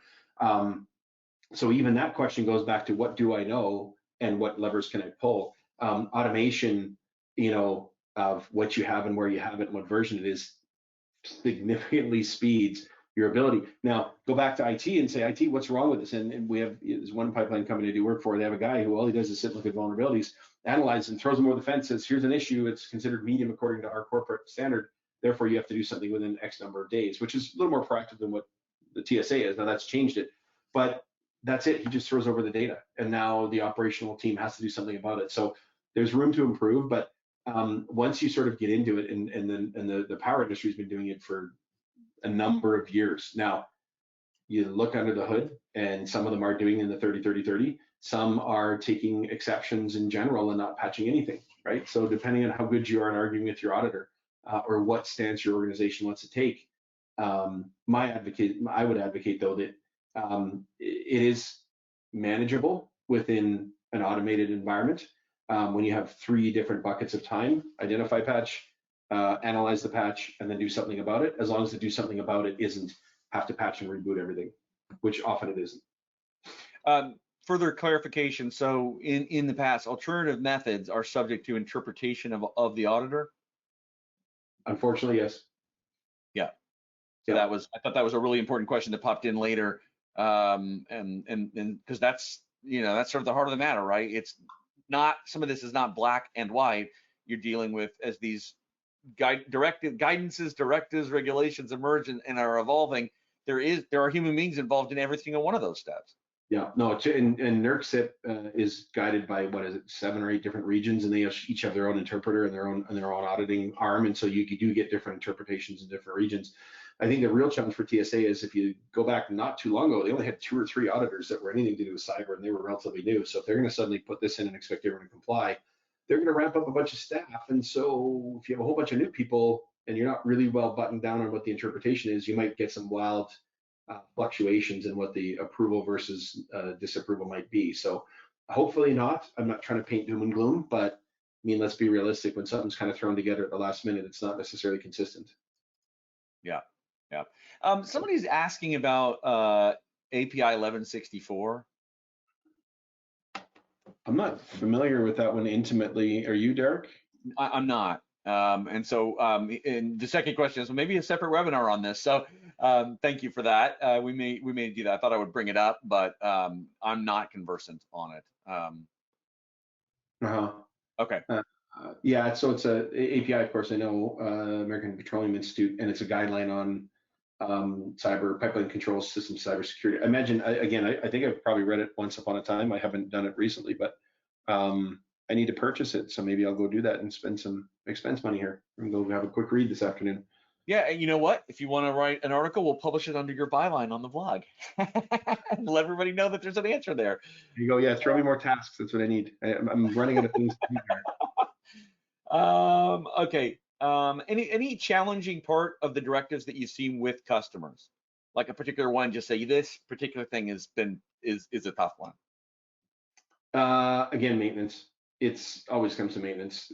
So even that question goes back to what do I know and what levers can I pull? Automation, of what you have and where you have it and what version it is significantly speeds your ability. Now, go back to IT and say, IT, what's wrong with this? And we have, there's one pipeline company I do work for, they have a guy who all he does is sit and look at vulnerabilities, analyze and throws them over the fence, says, here's an issue, it's considered medium according to our corporate standard, therefore you have to do something within X number of days, which is a little more proactive than what the TSA is. Now that's changed it, but that's it, he just throws over the data, and now the operational team has to do something about it. So there's room to improve, but once you sort of get into it, and the power industry has been doing it for a number of years now. You look under the hood, and some of them are doing in the 30-30-30. Some are taking exceptions in general and not patching anything, right? So depending on how good you are in arguing with your auditor, or what stance your organization wants to take, I would advocate though that it is manageable within an automated environment. When you have 3 different buckets of time: identify patch, analyze the patch, and then do something about it, as long as the do something about it isn't have to patch and reboot everything, which often it isn't. Further clarification, so in the past, alternative methods are subject to interpretation of the auditor? Unfortunately, yes. Yeah. So I thought that was a really important question that popped in later, and because that's that's sort of the heart of the matter, right? It's not, some of this is not black and white. You're dealing with, as these guidances, directives, regulations emerge and are evolving, there are human beings involved in every single one of those steps. Yeah, no, and NERC CIP is guided by, what is it, 7 or 8 different regions, and they each have their own interpreter and their own auditing arm, and so you do get different interpretations in different regions. I think the real challenge for TSA is, if you go back not too long ago, they only had 2 or 3 auditors that were anything to do with cyber, and they were relatively new. So if they're going to suddenly put this in and expect everyone to comply, they're going to ramp up a bunch of staff. And so if you have a whole bunch of new people and you're not really well buttoned down on what the interpretation is, you might get some wild fluctuations in what the approval versus disapproval might be. So hopefully not. I'm not trying to paint doom and gloom, but I mean, let's be realistic. When something's kind of thrown together at the last minute, it's not necessarily consistent. Yeah. Somebody's asking about API 1164. I'm not familiar with that one intimately. Are you, Derek? I'm not. And so, and the second question is, well, maybe a separate webinar on this. So thank you for that. We may do that. I thought I would bring it up, but I'm not conversant on it. Okay. Yeah, so it's a API, of course, I know, American Petroleum Institute, and it's a guideline on cyber pipeline control system cybersecurity. I imagine, I think I've probably read it once upon a time. I haven't done it recently, but I need to purchase it, so maybe I'll go do that and spend some expense money here and go have a quick read this afternoon. Yeah, and you know what? If you want to write an article, we'll publish it under your byline on the vlog. Let everybody know that there's an answer there. There you go. Yeah, throw me more tasks. That's what I need. I'm running out of things to do there. Okay. Any challenging part of the directives that you've seen with customers, like a particular one? Just say this particular thing is a tough one. Again, maintenance. It's always comes to maintenance.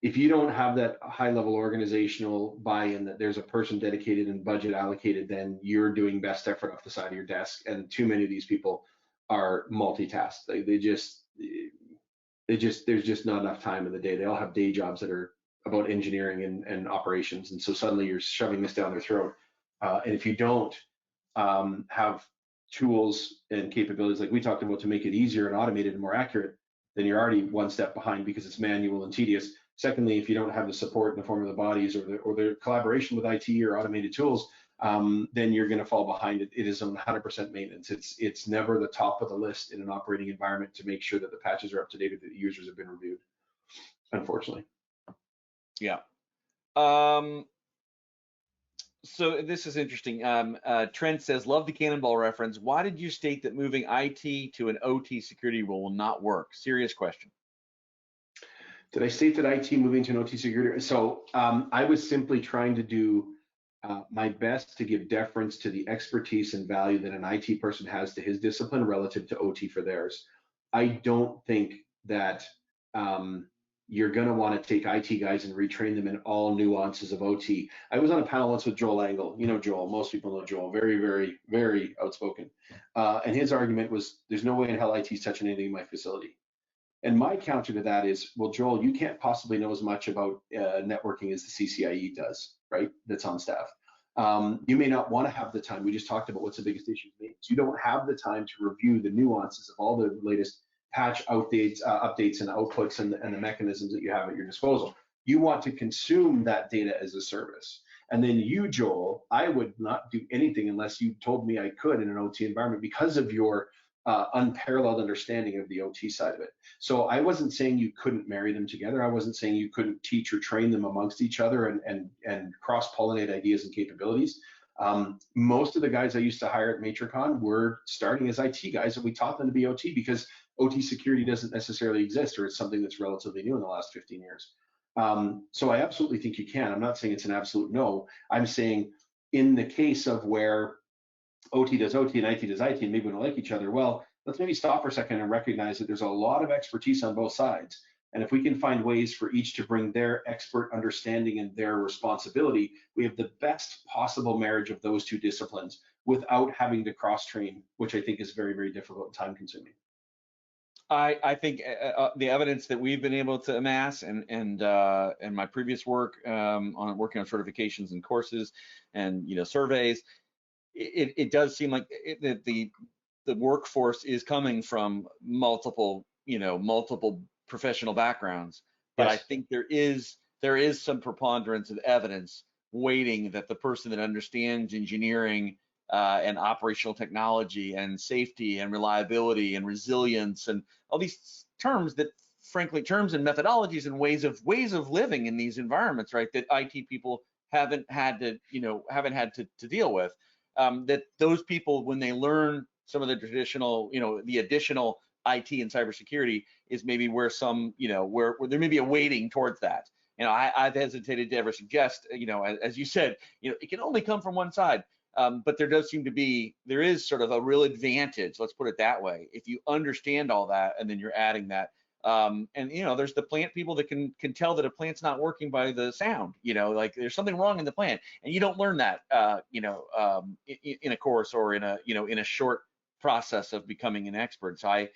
If you don't have that high level organizational buy-in, that there's a person dedicated and budget allocated, then you're doing best effort off the side of your desk. And too many of these people are multitasked. There's just not enough time in the day. They all have day jobs that are about engineering and operations. And so suddenly you're shoving this down their throat. And if you don't have tools and capabilities like we talked about to make it easier and automated and more accurate, then you're already one step behind because it's manual and tedious. Secondly, if you don't have the support in the form of the bodies or the collaboration with IT or automated tools, then you're going to fall behind. It is 100% maintenance. It's never the top of the list in an operating environment to make sure that the patches are up to date or that the users have been reviewed, unfortunately. Yeah. So this is interesting. Trent says, love the cannonball reference. Why did you state that moving IT to an OT security role will not work? Serious question. Did I state that IT moving to an OT security? So I was simply trying to do my best to give deference to the expertise and value that an IT person has to his discipline relative to OT for theirs. I don't think that you're going to want to take IT guys and retrain them in all nuances of OT. I was on a panel once with Joel Angle. You know Joel, most people know Joel, very, very, very outspoken. And his argument was, there's no way in hell IT's touching anything in my facility. And my counter to that is, well, Joel, you can't possibly know as much about networking as the CCIE does, right? That's on staff. You may not want to have the time. We just talked about what's the biggest issue. You don't have the time to review the nuances of all the latest patch updates and outputs and the mechanisms that you have at your disposal. You want to consume that data as a service. And then you, Joel, I would not do anything unless you told me I could in an OT environment because of your unparalleled understanding of the OT side of it. So I wasn't saying you couldn't marry them together. I wasn't saying you couldn't teach or train them amongst each other and cross-pollinate ideas and capabilities. Most of the guys I used to hire at Matricon were starting as IT guys, and we taught them to be OT because OT security doesn't necessarily exist, or it's something that's relatively new in the last 15 years. So I absolutely think you can. I'm not saying it's an absolute no. I'm saying in the case of where OT does OT and IT does IT, and maybe we don't like each other, well, let's maybe stop for a second and recognize that there's a lot of expertise on both sides. And if we can find ways for each to bring their expert understanding and their responsibility, we have the best possible marriage of those two disciplines without having to cross-train, which I think is very, very difficult and time-consuming. I think the evidence that we've been able to amass and my previous work on working on certifications and courses and surveys, it does seem like the workforce is coming from multiple professional backgrounds, but yes. I think there is some preponderance of evidence waiting that the person that understands engineering and operational technology and safety and reliability and resilience and all these terms that, frankly, terms and methodologies and ways of living in these environments, right, that IT people haven't had to deal with. That those people, when they learn some of the traditional, the additional IT and cybersecurity, is maybe where some, where there may be a weighting towards that. I've hesitated to ever suggest, as you said, it can only come from one side. But there is sort of a real advantage, let's put it that way, if you understand all that and then you're adding that. And there's the plant people that can tell that a plant's not working by the sound, like there's something wrong in the plant, and you don't learn that, in a course or in a short process of becoming an expert. So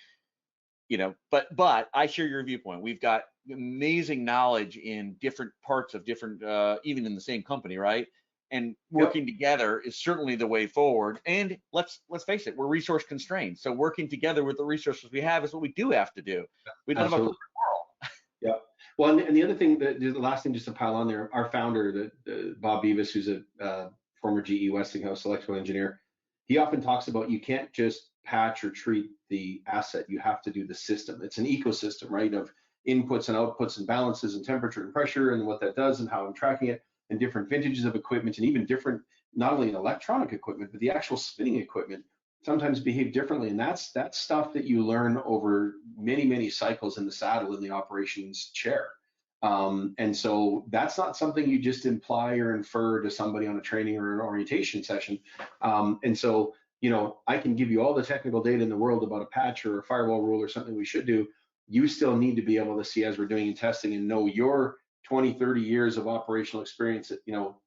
but I share your viewpoint. We've got amazing knowledge in different parts of different, even in the same company, right? And working together is certainly the way forward. And let's face it, we're resource constrained. So working together with the resources we have is what we do have to do. We don't have a perfect world. Yeah. Well, and the other thing, the last thing just to pile on there, our founder, Bob Beavis, who's a former GE Westinghouse electrical engineer, he often talks about you can't just patch or treat the asset. You have to do the system. It's an ecosystem, right, of inputs and outputs and balances and temperature and pressure and what that does and how I'm tracking it. and different vintages of equipment, and even different, not only electronic equipment, but the actual spinning equipment sometimes behave differently. And that's stuff that you learn over many, many cycles in the saddle in the operations chair. And so that's not something you just imply or infer to somebody on a training or an orientation session. And so, you know, I can give you all the technical data in the world about a patch or a firewall rule or something we should do. You still need to be able to see, as we're doing testing, and know your 20, 30 years of operational experience that, you know,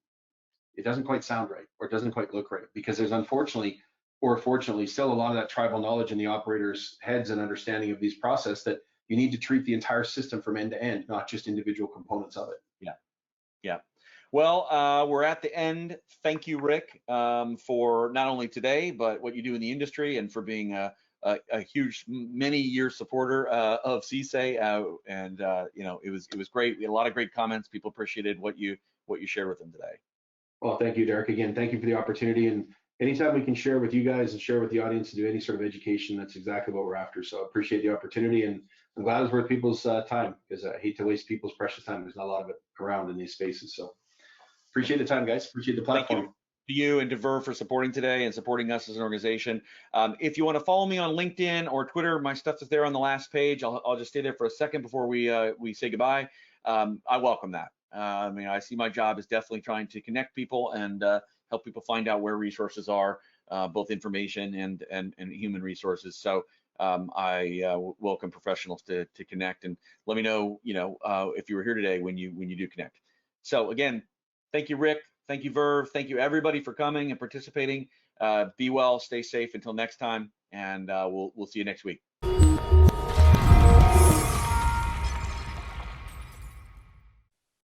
it doesn't quite sound right or it doesn't quite look right, because there's unfortunately or fortunately still a lot of that tribal knowledge in the operators' heads and understanding of these process, that you need to treat the entire system from end to end, not just individual components of it. Yeah. Well, we're at the end. Thank you, Rick, for not only today, but what you do in the industry, and for being a huge, many-year supporter of CISE. And you know, it was great. We had a lot of great comments. People appreciated what you shared with them today. Well, thank you, Derek. Again, thank you for the opportunity. And anytime we can share with you guys and share with the audience and do any sort of education, that's exactly what we're after. So I appreciate the opportunity, and I'm glad it's worth people's time, because I hate to waste people's precious time. There's not a lot of it around in these spaces. So appreciate the time, guys. Appreciate the platform. Thank you to you and to Verve for supporting today and supporting us as an organization. If you want to follow me on LinkedIn or Twitter, my stuff is there on the last page. I'll just stay there for a second before we say goodbye. I welcome that. I mean, I see my job as definitely trying to connect people and help people find out where resources are, both information and human resources. So I welcome professionals to connect, and let me know, you know, if you were here today when you do connect. So again, thank you, Rick. Thank you, Verve. Thank you, everybody, for coming and participating. Be well, stay safe until next time, and we'll see you next week.